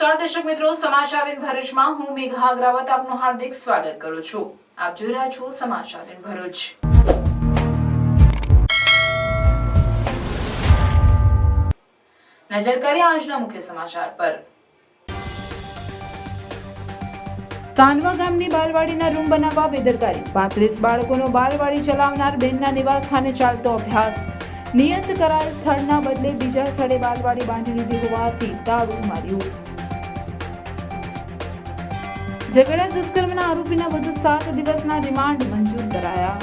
નમસ્કાર દર્શક મિત્રો, સમાચાર ઇન ભરૂચમાં હું મેઘા અગ્રવાલ આપનું હાર્દિક સ્વાગત કરું છું। આપ જોઈ રહ્યા છો સમાચાર ઇન ભરૂચ। નજર કરીએ આજના મુખ્ય સમાચાર પર। કાનવા ગામની બાલવાડીના રૂમ બનાવવા બેદરકારી। 35 બાળકોનો બાલવાડી ચલાવનાર બેનના નિવાસ સ્થાને ચાલતો અભ્યાસ। નિયત કરાયેલ સ્થળના બદલે બીજા સ્થળે બાલવાડી બાંધી દીધી હોવાથી તાળું માર્યું। ઝઘડા દુષ્કર્મના આરોપીના વધુ 7 દિવસના રિમાન્ડ મંજૂર કરાયા।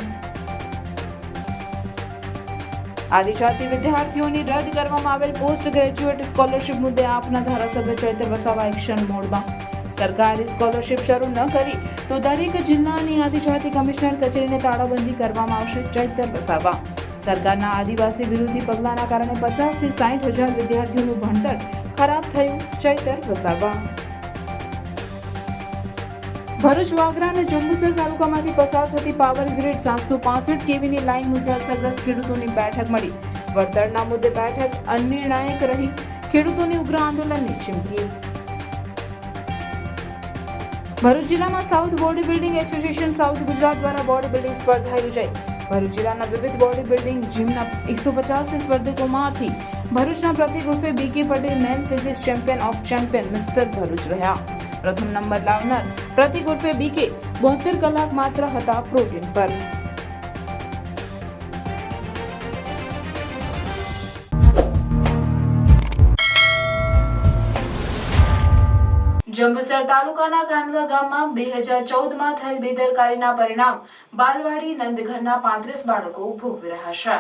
આદિજાતિ વિદ્યાર્થીઓની રદ કરવામાં આવેલ પોસ્ટ ગ્રેજ્યુએટ સ્કોલરશિપ મુદ્દે આપના ધારાસભ્ય ચૈતર વસાવા એક્શન મોડમાં। સરકારે સ્કોલરશિપ શરૂ ન કરી તો દરેક જિલ્લાની આદિજાતિ કમિશનર કચેરીને તાળાબંધી કરવામાં આવશે, ચૈતર વસાવા। સરકારના આદિવાસી વિરોધી પગલાંના કારણે 50 થી 60 હજાર વિદ્યાર્થીઓનું ભણતર ખરાબ થયું, ચૈતર વસાવા। ભરૂચ, વાગરા અને જંબુસર તાલુકામાંથી પસાર થતી પાવર ગ્રીડ 765 કેવીની લાઇન મુદ્દે અસરગ્રસ્ત ખેડૂતોની બેઠક મળી। વળતરના મુદ્દે બેઠક અનિર્ણાયક રહી, ખેડૂતોની ઉગ્ર આંદોલનની ચીમકી। ભરૂચ જિલ્લામાં south body building association south Gujarat દ્વારા બોડી બિલ્ડિંગ સ્પર્ધા યોજાઈ। ભરૂચ જિલ્લાના વિવિધ બોડી બિલ્ડિંગ જીમના 150 સ્પર્ધકોમાંથી ભરૂચના પ્રતિક ઉર્ફે BK Patel men physique champion of champion mister Bharuch રહ્યા। પ્રથમ નંબર લાવનાર પ્રતિક ઉર્ફે બીકે 72 કલાક માત્ર હતા પ્રોટીન પર। જંબુસર તાલુકાના કાનવા ગામમાં 2014માં થયેલ બેદરકારીના પરિણામ બાલવાડી નંદઘરના 35 બાળકો ભોગવી રહ્યા છે।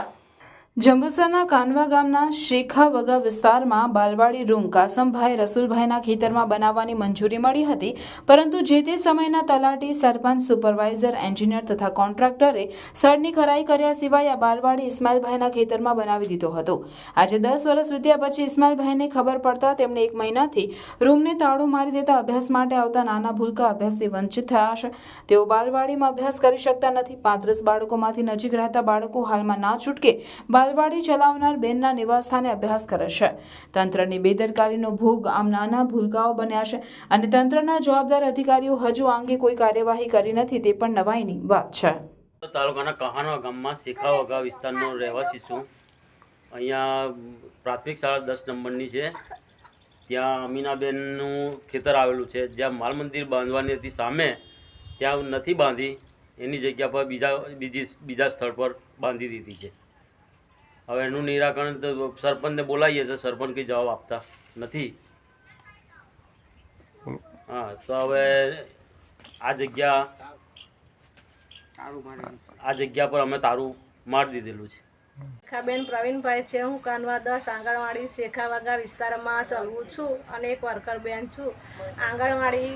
જંબુસરના કાનવા ગામના શેખાવગા વિસ્તારમાં બાલવાડી રૂમ કાસમભાઈ રસુલભાઈના ખેતરમાં બનાવવાની મંજૂરી મળી હતી, પરંતુ જે તે સમયના તલાટી, સરપંચ, સુપરવાઇઝર, એન્જિનિયર તથા કોન્ટ્રાક્ટરે સ્થળની ખરાઈ કર્યા સિવાય આ બાલવાડી ઇસ્માઇલભાઈના ખેતરમાં બનાવી દીધો હતો। આજે 10 વર્ષ વીત્યા પછી ઇસ્માઇલભાઈને ખબર પડતા તેમણે 1 મહિનાથી રૂમને તાળું મારી દેતા અભ્યાસ માટે આવતા નાના ભૂલકા અભ્યાસથી વંચિત થયા છે। તેઓ બાલવાડીમાં અભ્યાસ કરી શકતા નથી। 35 બાળકોમાંથી નજીક રહેતા બાળકો હાલમાં ના છૂટકે બાલવાડી ચલાવનાર બેનના નિવાસસ્થાને અભ્યાસ કરે છે। તંત્રની બેદરકારીનો ભોગ આમ નાના ભૂલકાઓ બન્યા છે અને તંત્રના જવાબદાર અધિકારીઓ હજુ આ અંગે કોઈ કાર્યવાહી કરી નથી, તે પણ નવાઈની વાત છે। તાલુકાના કહાનવા ગામમાં શેખાવગા વિસ્તારનો રહેવાસી છું। અહીંયા પ્રાથમિક શાળા 10 નંબરની છે, ત્યાં અમીનાબેનનું ખેતર આવેલું છે, જ્યાં માલ મંદિર બાંધવાની હતી સામે, ત્યાં નથી બાંધી, એની જગ્યા પર બીજા સ્થળ પર બાંધી દીધી છે। હવે એનું નિરાકરણ તો સરપંચને બોલાવીએ તો સરપંચ કંઈ જવાબ આપતા નથી। હા, તો હવે આ જગ્યા પર અમે તારું મારી દીધેલું છે। બેન પ્રવીણભાઈ છે, હું કાનવા 10 આંગણવાડી શેખાવગા વિસ્તારમાં ચલવું છું અને એક વર્કર બેન છું। આંગણવાડી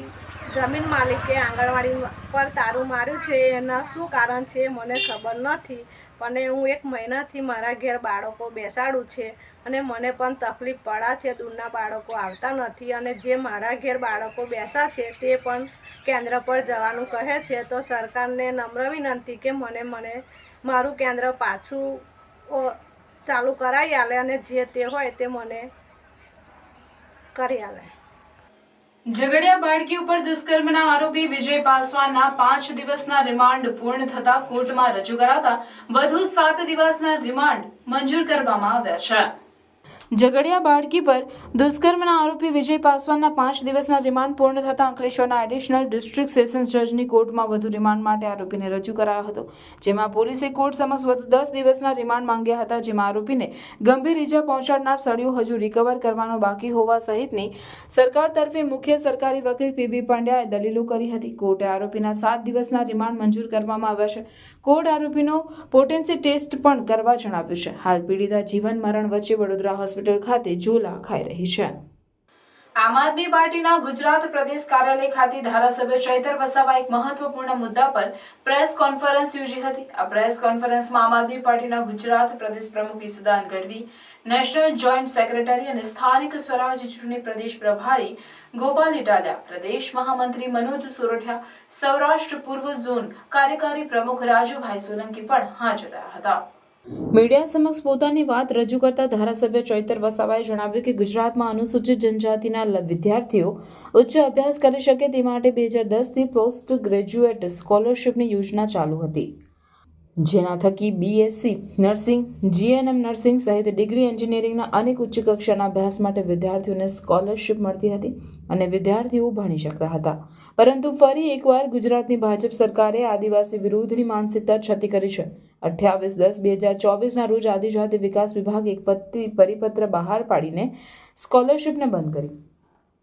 જમીન માલિકે આંગણવાડી પર તારું માર્યું છે, એના શું કારણ છે મને ખબર નથી, પણ હું 1 મહિનાથી મારા ઘેર બાળકો બેસાડું છે અને મને પણ તકલીફ પડે છે। દૂરના બાળકો આવતા નથી અને જે મારા ઘેર બાળકો બેસા છે તે પણ કેન્દ્ર પર જવાનું કહે છે। તો સરકારને નમ્ર વિનંતી કે મને મારું કેન્દ્ર પાછું ચાલુ કરાવી આલે અને જે તે હોય તે મને કરી આલે। ઝઘડિયા બાળકી ઉપર દુષ્કર્મના આરોપી વિજય પાસવાનના 5 દિવસના રિમાન્ડ પૂર્ણ થતા કોર્ટમાં રજૂ કરાતા વધુ 7 દિવસના રિમાન્ડ મંજૂર કરવામાં આવ્યા છે। ઝઘડિયા બાળકી પર દુષ્કર્મના આરોપી વિજય પાસવાનના 5 દિવસના રિમાન્ડ પૂર્ણ થતા અંકલેશ્વરના એડિશનલ ડિસ્ટ્રિક્ટ સેશન્સ જજની કોર્ટમાં વધુ રિમાન્ડ માટે આરોપીને રજૂ કરાયો હતો, જેમાં પોલીસે કોર્ટ સમક્ષ વધુ 10 દિવસના રિમાન્ડ માંગ્યા હતા, જેમાં આરોપીને ગંભીર ઈજા પહોંચાડનાર સળિયો હજુ રિકવર કરવાનો બાકી હોવા સહિતની સરકાર તરફે મુખ્ય સરકારી વકીલ પીબી પંડ્યાએ દલીલો કરી હતી। કોર્ટે આરોપીના 7 દિવસના રિમાન્ડ મંજૂર કરવામાં આવ્યા છે। કોર્ટ આરોપીનો પોટેન્સી ટેસ્ટ પણ કરવા જણાવ્યું છે। હાલ પીડિતા જીવન મરણ વચ્ચે વડોદરા હોસ્પિટલ ખાતે ઝોલા ખાઈ રહી છે। આમ આદમી પાર્ટીના ગુજરાત પ્રદેશ કાર્યાલય ખાતે ધારાસભ્ય ચૈતર વસાવા એક મહત્વપૂર્ણ મુદ્દા પર પ્રેસ કોન્ફરન્સ યોજી હતી। આ પ્રેસ કોન્ફરન્સમાં આમ આદમી પાર્ટીના ગુજરાત પ્રદેશ પ્રમુખ Isudan Gadhvi, national joint secretary અને સ્થાનિક સ્વરાજ ચૂંટણી પ્રદેશ પ્રભારી ગોપાલ ઇટાલિયા, પ્રદેશ મહામંત્રી મનોજ સોરઠિયા, સૌરાષ્ટ્ર પૂર્વ ઝોન કાર્યકારી પ્રમુખ રાજુભાઈ સોલંકી પણ હાજર રહ્યા હતા। મીડિયા સમક્ષ પોતાની વાત રજૂ કરતા ધારાસભ્ય ચૈતર વસાવાએ જણાવ્યું કે ગુજરાતમાં અનુસૂચિત જનજાતિના વિદ્યાર્થીઓ ઉચ્ચ અભ્યાસ કરી શકે તે માટે 2010થી પોસ્ટ ગ્રેજ્યુએટ સ્કોલરશિપની યોજના ચાલુ હતી, જેના થકી બીએસસી નર્સિંગ, જીએનએમ નર્સિંગ સહિત ડિગ્રી એન્જિનિયરિંગના અનેક ઉચ્ચ કક્ષાના અભ્યાસ માટે વિદ્યાર્થીઓને સ્કોલરશિપ મળતી હતી અને વિદ્યાર્થીઓ ભણી શકતા હતા. પરંતુ ફરી એકવાર ગુજરાતની ભાજપ સરકારે આદિવાસી વિરોધની માનસિકતા છતી કરી છે. 28/10/2024ના રોજ આદિજાતિ વિકાસ વિભાગ એક પરિપત્ર બહાર પાડીને સ્કોલરશિપને બંધ કરી.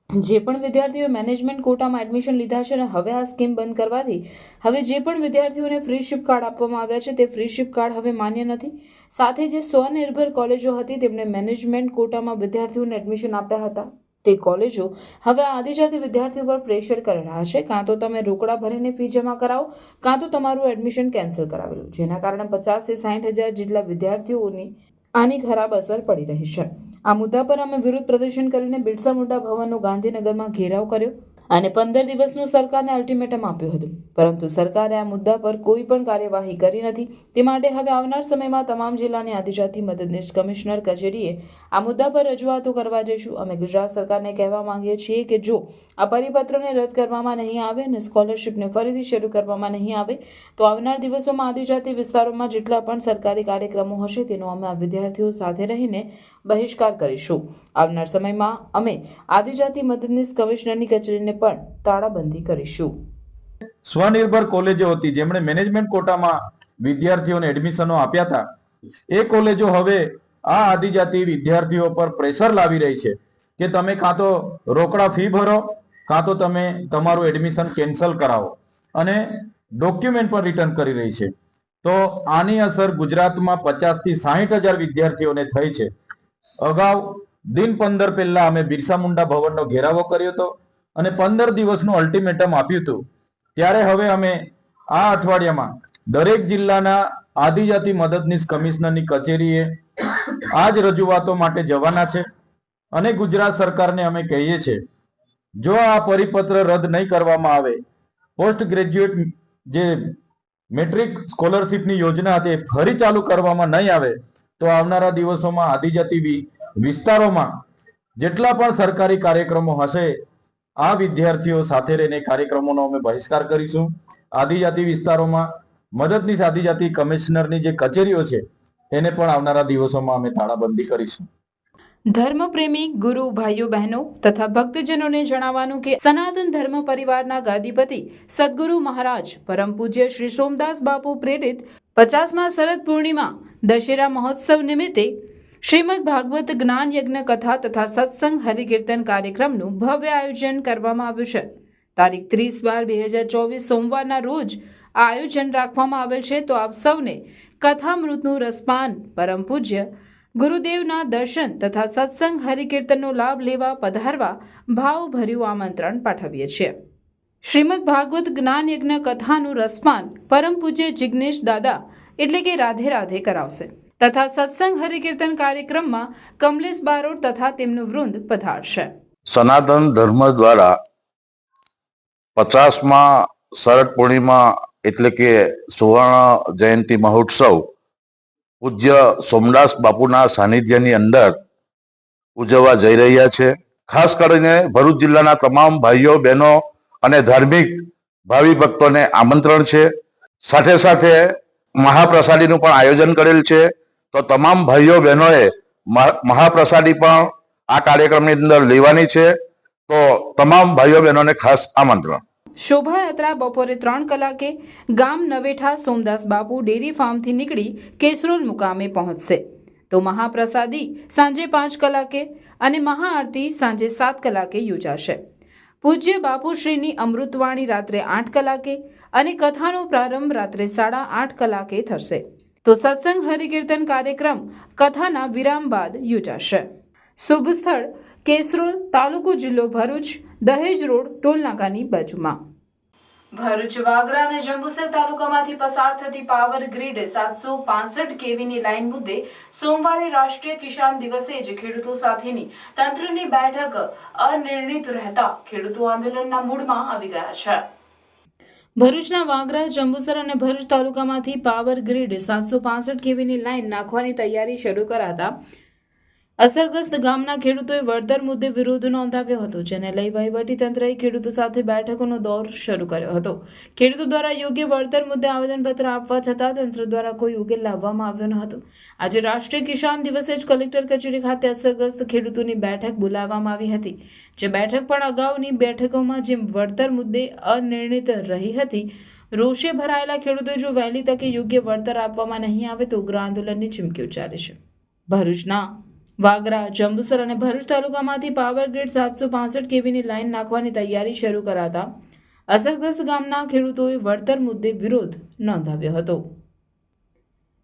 જે પણ વિદ્યાર્થીઓએ મેનેજમેન્ટ કોટામાં એડમિશન લીધા છે અને હવે આ સ્કીમ બંધ કરવાથી હવે જે પણ વિદ્યાર્થીઓને ફ્રી શિપ કાર્ડ આપવામાં આવ્યા છે તે ફ્રી શિપ કાર્ડ હવે માન્ય નથી. સાથે જે સ્વનિર્ભર કોલેજો હતી તેમણે મેનેજમેન્ટ કોટામાં વિદ્યાર્થીઓને એડમિશન આપ્યા હતા તે કોલેજો હવે આદિજાતિ વિદ્યાર્થીઓ પર પ્રેશર કરી રહ્યા છે. કાં તો તમે રોકડા ભરીને ફી જમા કરાવો, કાં તો તમારું એડમિશન કેન્સલ કરાવેલું, જેના કારણે 50 થી 60,000 જેટલા વિદ્યાર્થીઓની આની ખરાબ અસર પડી રહી છે. આ મુદ્દા પર અમે વિરોધ પ્રદર્શન કરીને બિરસા મુંડા ભવનનો ગાંધીનગરમાં ઘેરાવ કર્યો અને 15 દિવસનું સરકારને અલ્ટિમેટમ આપ્યું હતું, પરંતુ સરકારે આ મુદ્દા પર કોઈ પણ કાર્યવાહી કરી નથી. તે માટે હવે આવનાર સમયમાં તમામ જિલ્લાની આદિજાતિ મદદનીશ કમિશનર કચેરીએ આ મુદ્દા પર રજૂઆતો કરવા જઈશું. અમે ગુજરાત સરકારને કહેવા માંગીએ છીએ કે જો આ પરિપત્રને રદ કરવામાં નહીં આવે અને સ્કોલરશિપને ફરીથી શરૂ કરવામાં નહીં આવે તો આવનાર દિવસોમાં આદિજાતિ વિસ્તારોમાં જેટલા પણ સરકારી કાર્યક્રમો હશે તેનો અમે આ વિદ્યાર્થીઓ સાથે રહીને બહિષ્કાર કરીશું. આવનાર સમયમાં અમે આદિજાતિ મદદનીશ કમિશનરની કચેરીને પણ તાળાબંધી કરીશું. સ્વનિર્ભર કોલેજો હતી જેમણે મેનેજમેન્ટ કોટામાં વિદ્યાર્થીઓને એડમિશનો આપ્યા હતા, એ કોલેજો હવે આ આદિજાતિ વિદ્યાર્થીઓ પર પ્રેશર લાવી રહી છે કે તમે કાં તો રોકડા ફી ભરો, કાં તો તમે તમારું એડમિશન કેન્સલ કરાવો અને ડોક્યુમેન્ટ પણ રિટર્ન કરી રહી છે. તો આની અસર ગુજરાતમાં 50 થી 60,000 વિદ્યાર્થીઓને થઈ છે. અગાઉ દિન 15 પહેલા અમે બિરસા મુંડા ભવનનો ઘેરાવો કર્યો હતો અને 15 દિવસનું અલ્ટિમેટમ આપ્યું હતું. ત્યારે હવે અમે આ અઠવાડિયામાં દરેક જિલ્લાના આદિજાતિ મદદનીશ કમિશનરની કચેરીએ આ જ રજૂઆતો માટે જવાના છે અને ગુજરાત સરકારને અમે કહીએ છીએ જો આ પરિપત્ર રદ નહીં કરવામાં આવે, પોસ્ટ ગ્રેજ્યુએટ જે મેટ્રિક સ્કોલરશિપની યોજના હતી ફરી ચાલુ કરવામાં નહીં આવે તો આવનારા દિવસોમાં આદિજાતિ વિસ્તારોમાં જેટલા પણ સરકારી કાર્યક્રમો હશે આ વિદ્યાર્થીઓ સાથે રહીને કાર્યક્રમોનો અમે બહિષ્કાર કરીશું. આદિજાતિ વિસ્તારોમાં મદદનીશ આદિજાતિ કમિશનરની જે કચેરીઓ છે એને પણ આવનારા દિવસોમાં અમે તાળાબંધી કરીશું. ધર્મપ્રેમી ગુરુ ભાઈઓ બહેનો તથા ભક્તજનોને જણાવવાનું કે સનાતન ધર્મ પરિવારના ગાદીપતિ સદગુરુ મહારાજ પરમ પૂજ્ય શ્રી સોમદાસ બાપુ પ્રેરિત 50મા શરદ પૂર્ણિમા દશેરા મહોત્સવ નિમિત્તે શ્રીમદ ભાગવત જ્ઞાન યજ્ઞ કથા તથા સત્સંગ હરિકીર્તન કાર્યક્રમનું ભવ્ય આયોજન કરવામાં આવ્યું છે. તારીખ 30/12/2024 સોમવારના રોજ આ આયોજન રાખવામાં આવેલ છે. તો આપ સૌને કથામૃતનું રસપાન, પરમ પૂજ્ય ગુરુદેવના દર્શન તથા સત્સંગ હરિકીર્તનનો લાભ લેવા પધારવા ભાવભર્યું આમંત્રણ પાઠવીએ છીએ. શ્રીમદ ભાગવત જ્ઞાન યજ્ઞ કથાનું રસપાન પરમ પૂજ્ય જિગ્નેશ દાદા એટલે કે રાધે રાધે કરાવશે તથા સત્સંગ હરિકીર્તન કાર્યક્રમમાં કમલેશ બારોટ તથા તેમનું વૃંદ પધારશે. સનાતન ધર્મ દ્વારા 50મા શરદ પૂર્ણિમા એટલે કે સુવર્ણ જયંતિ મહોત્સવ પૂજ્ય સોમદાસ બાપુના સાનિધ્યની અંદર ઉજવવા જઈ રહ્યા છે. ખાસ કરીને ભરૂચ જિલ્લાના તમામ ભાઈઓ બહેનો અને ધાર્મિક ભાવિ ભક્તોને આમંત્રણ છે. સાથે સાથે મહાપ્રસાદીનું પણ આયોજન કરેલ છે. તો તમામ ભાઈઓ બહેનોએ મહાપ્રસાદી પણ આ કાર્યક્રમની અંદર લેવાની છે. તો તમામ ભાઈઓ બહેનોને ખાસ આમંત્રણ. શોભાયાત્રા બપોરે 3 કલાકે ગામ નવેઠા સોમદાસ બાપુ ડેરી ફાર્મથી નીકળી કેસરોલ મુકામે પહોંચશે. તો મહાપ્રસાદી સાંજે 5 કલાકે અને મહાઆરતી સાંજે 7 કલાકે યોજાશે. પૂજ્ય બાપુશ્રીની અમૃતવાણી રાત્રે 8 કલાકે અને કથાનો પ્રારંભ રાત્રે 8:30 કલાકે થશે. તો સત્સંગ હરિકીર્તન કાર્યક્રમ કથાના વિરામ બાદ યોજાશે. શુભ સ્થળ કેસરોલ, તાલુકો જિલ્લો ભરૂચ, દહેજ રોડ ટોલનાકાની બાજુમાં. ભરૂચ, વાગરા અને જંબુસર તાલુકામાંથી પસાર થતી પાવર ગ્રીડ 765 કેવીની લાઇન મુદ્દે સોમવારે રાષ્ટ્રીય કિસાન દિવસે જ ખેડૂતો સાથેની તંત્રની બેઠક અનિર્ણિત રહેતા ખેડૂતો આંદોલનના મૂડમાં આવી ગયા છે. ભરૂચના વાગરા, જંબુસર અને ભરૂચ તાલુકામાંથી પાવર ગ્રીડ 765 કેવીની લાઇન નાખવાની તૈયારી શરૂ કરાતા અસરગ્રસ્ત ગામના ખેડૂતોએ વળતર મુદ્દે વિરોધ નોંધાવ્યો હતો, જેને લઈ વહીવટીતંત્રએ ખેડૂતો સાથે બેઠકોનો દોર શરૂ કર્યો હતો. ખેડૂતો દ્વારા યોગ્ય વળતર મુદ્દે આવેદનપત્ર આપવા છતાં તંત્ર દ્વારા કોઈ ઉકેલ લાવવામાં આવ્યો ન હતો. આજે રાષ્ટ્રીય કિસાન દિવસે જ કલેક્ટર કચેરી ખાતે અસરગ્રસ્ત ખેડૂતોની બેઠક બોલાવવામાં આવી હતી. જે બેઠક પણ અગાઉની બેઠકોમાં જેમ વળતર મુદ્દે અનિર્ણિત રહી હતી. રોષે ભરાયેલા ખેડૂતોએ જો વહેલી તકે યોગ્ય વળતર આપવામાં નહીં આવે તો ઉગ્ર આંદોલનની ચીમકી ઉચ્ચારી છે. ભરૂચના વાગરા, જંબુસર અને ભરૂચ તાલુકામાંથી પાવર ગ્રીડ 765 કેવીની લાઇન નાખવાની તૈયારી શરૂ કરાતા અસરગ્રસ્ત ગામના ખેડૂતોએ વળતર મુદ્દે વિરોધ નોંધાવ્યો હતો.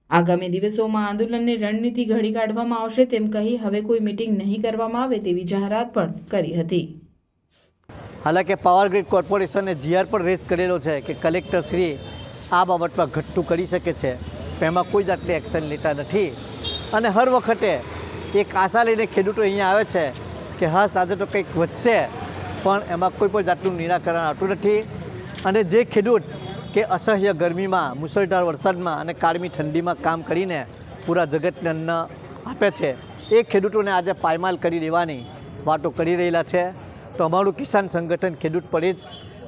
આગામી દિવસોમાં આંદોલનની રણનીતિ ઘડી કાઢવામાં આવશે તેમ કહી હવે કોઈ મીટિંગ નહીં કરવામાં આવે તેવી જાહેરાત પણ કરી હતી. હાલાકે પાવર ગ્રીડ કોર્પોરેશને જીઆર પણ રેઝ કરેલો છે કે કલેક્ટર શ્રી આ બાબતમાં ઘટતું કરી શકે છે, એમાં કોઈ જાતની એક્શન લેતા નથી. અને હર વખતે એક આશા લઈને ખેડૂતો અહીંયા આવે છે કે હા સાથે તો કંઈક વધશે, પણ એમાં કોઈ પણ જાતનું નિરાકરણ આવતું નથી. અને જે ખેડૂત કે અસહ્ય ગરમીમાં, મુસળધાર વરસાદમાં અને કાળમી ઠંડીમાં કામ કરીને પૂરા જગતને અન્ન આપે છે, એ ખેડૂતોને આજે પાયમાલ કરી દેવાની વાતો કરી રહેલા છે. તો અમારું કિસાન સંગઠન ખેડૂત પર જ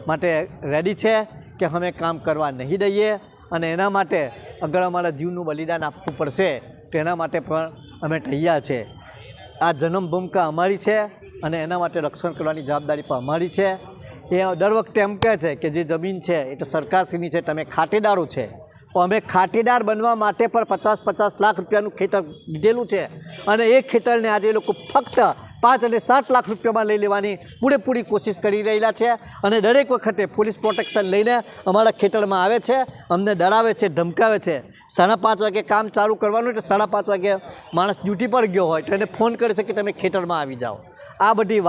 માટે રેડી છે કે અમે કામ કરવા નહીં દઈએ, અને એના માટે અગર અમારા જીવનું બલિદાન આપવું પડશે તો એના માટે પણ અમે તૈયાર છે. આ જન્મભૂમિકા અમારી છે અને એના માટે રક્ષણ કરવાની જવાબદારી પણ અમારી છે. એ દર વખતે એમ કહે છે કે જે જમીન છે એ તો સરકારશ્રીની છે, તમે ખાતેદારો છે. તો અમે ખાતેદાર બનવા માટે પણ 50-50 લાખ રૂપિયાનું ખેતર લીધેલું છે, અને એ ખેતરને આજે એ લોકો ફક્ત 5 અને 7 લાખ રૂપિયામાં લઈ લેવાની પૂરેપૂરી કોશિશ કરી રહેલા છે. અને દરેક વખતે પોલીસ પ્રોટેક્શન લઈને અમારા ખેતરમાં આવે છે, અમને ડરાવે છે, ધમકાવે છે. 5:30 વાગે કામ ચાલુ કરવાનું તો 5:30 વાગે માણસ ડ્યુટી પર ગયો હોય તો એને ફોન કરે છે કે તમે ખેતરમાં આવી જાઓ. આ બધી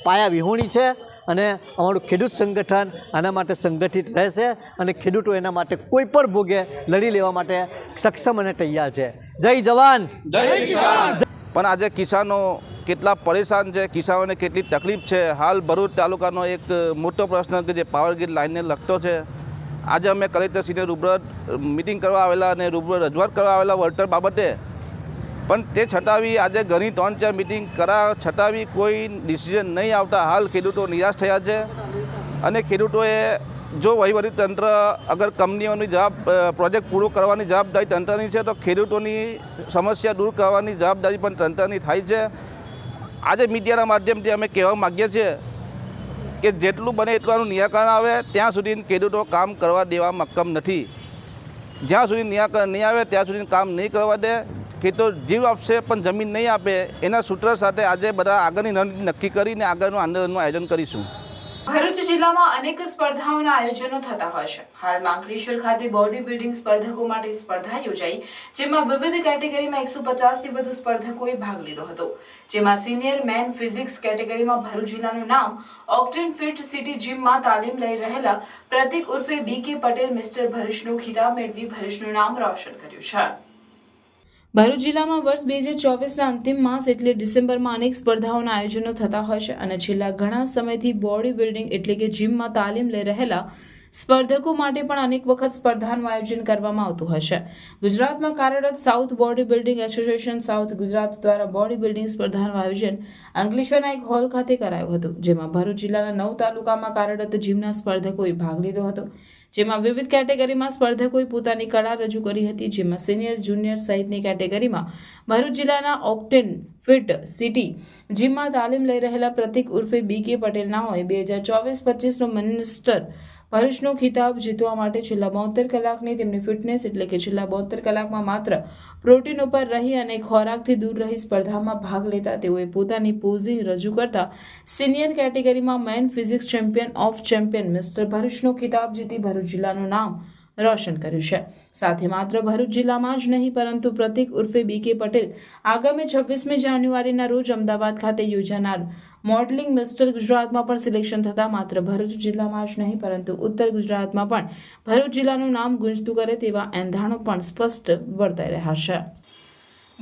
પાયા વિહોણી છે, અને અમારું ખેડૂત સંગઠન આના માટે સંગઠિત રહેશે, અને ખેડૂતો એના માટે કોઈ પણ ભોગે લડી લેવા માટે સક્ષમ અને તૈયાર છે. જય જવાન, જય કિસાન. પણ આજે કિસાનો કેટલા પરેશાન છે, કિસાનોને કેટલી તકલીફ છે. હાલ ભરૂચ તાલુકાનો એક મોટો પ્રશ્ન કે જે પાવર ગ્રીડ લાઇનને લગતો છે. આજે અમે કલેક્ટરશ્રીને રૂબરૂ મિટિંગ કરવા આવેલા અને રૂબરૂ રજૂઆત કરવા આવેલા વળતર બાબતે, પણ તે છતાં બી આજે ઘણી 3-4 મિટિંગ કરાવવા છતાં બી કોઈ ડિસિઝન નહીં આવતા હાલ ખેડૂતો નિરાશ થયા છે. અને ખેડૂતોએ જો વહીવટીતંત્ર અગર કંપનીઓની પ્રોજેક્ટ પૂરો કરવાની જવાબદારી તંત્રની છે, તો ખેડૂતોની સમસ્યા દૂર કરવાની જવાબદારી પણ તંત્રની થાય છે. આજે મીડિયાના માધ્યમથી અમે કહેવા માગીએ છીએ કે જેટલું બને એટલું નિરાકરણ આવે ત્યાં સુધી ખેડૂતો કામ કરવા દેવા મક્કમ નથી. જ્યાં સુધી નિરાકરણ નહીં આવે ત્યાં સુધી કામ નહીં કરવા દે. ખેડૂતો જીવ આપશે પણ જમીન નહીં આપે, એના સૂત્ર સાથે આજે બધા આગળની રણનીતિ નક્કી કરીને આગળનું આંદોલનનું આયોજન કરીશું. ભરૂચ જિલ્લામાં અનેક સ્પર્ધાઓના આયોજનો થતા હોય છે. હાલમાં અંકલેશ્વર ખાતે બોડી બિલ્ડિંગ સ્પર્ધકો માટે સ્પર્ધા યોજાઈ, જેમાં વિવિધ કેટેગરીમાં 150થી વધુ સ્પર્ધકોએ ભાગ લીધો હતો. જેમાં સિનિયર મેન ફિઝિક્સ કેટેગરીમાં ભરૂચ જિલ્લાનું નામ ઓક્ટેન ફિટ સિટી જીમમાં તાલીમ લઈ રહેલા પ્રતિક ઉર્ફે BK પટેલ મિસ્ટર ભરૂચનો ખિતાબ મેળવી ભરૂચનું નામ રોશન કર્યું છે. ભરૂચ જિલ્લામાં વર્ષ 2024ના અંતિમ માસ એટલે ડિસેમ્બરમાં અનેક સ્પર્ધાઓના આયોજનો થતા હોય છે, અને છેલ્લા ઘણા સમયથી બોડી બિલ્ડિંગ એટલે કે જીમમાં તાલીમ લઈ રહેલા સ્પર્ધકો માટે પણ અનેક વખત સ્પર્ધાનું આયોજન કરવામાં આવતું હશે. ગુજરાતમાં કાર્યરત south body building association south Gujarat દ્વારા બોડી બિલ્ડિંગ સ્પર્ધાનું આયોજન અંકલેશ્વરના એક હોલ ખાતે કરાયું હતું, જેમાં ભરૂચ જિલ્લાના 9 તાલુકામાં કાર્યરત જીમના સ્પર્ધકોએ ભાગ લીધો હતો. જેમાં વિવિધ કેટેગરીમાં સ્પર્ધકોએ પોતાની કળા રજૂ કરી હતી. જેમાં સિનિયર, જુનિયર સહિતની કેટેગરીમાં ભરૂચ જિલ્લાના ઓક્ટેન ફિટ સિટી જીમમાં તાલીમ લઈ રહેલા પ્રતિક ઉર્ફે BK પટેલ નાઓએ 2024-25નો મિનિસ્ટર ભરૂચનો ખિતાબ જીતવા માટે છેલ્લા 72 કલાકની તેમની ફિટનેસ એટલે કે છેલ્લા 72 કલાકમાં માત્ર પ્રોટીન ઉપર રહી અને ખોરાકથી દૂર રહી સ્પર્ધામાં ભાગ લેતા તેઓએ પોતાની પોઝિંગ રજૂ કરતા સિનિયર કેટેગરીમાં men physique champion of champion mister ભરૂચનો ખિતાબ જીતી ભરૂચ જિલ્લાનું નામ રોશન કર્યું છે. સાથે માત્ર ભરૂચ જિલ્લામાં જ નહીં પરંતુ પ્રતિક ઉર્ફે BK પટેલ આગામી 26મી જાન્યુઆરીના રોજ અમદાવાદ ખાતે યોજાનાર મોડલિંગ મિસ્ટર ગુજરાતમાં પણ સિલેક્શન થતાં માત્ર ભરૂચ જિલ્લામાં જ નહીં પરંતુ ઉત્તર ગુજરાતમાં પણ ભરૂચ જિલ્લાનું નામ ગુંજતું કરે તેવા એંધાણો પણ સ્પષ્ટ વર્તાઈ રહ્યા છે.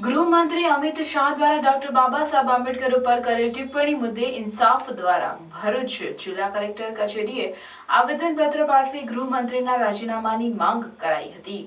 ગૃહમંત્રી અમિત શાહ દ્વારા ડોક્ટર બાબા સાહેબ આંબેડકર ઉપર કરેલ ટિપ્પણી મુદ્દે ઇન્સાફ દ્વારા ભરૂચ જિલ્લા કલેક્ટર કચેરીએ આવેદનપત્ર પાઠવી ગૃહમંત્રીના રાજીનામાની માંગ કરાઈ હતી.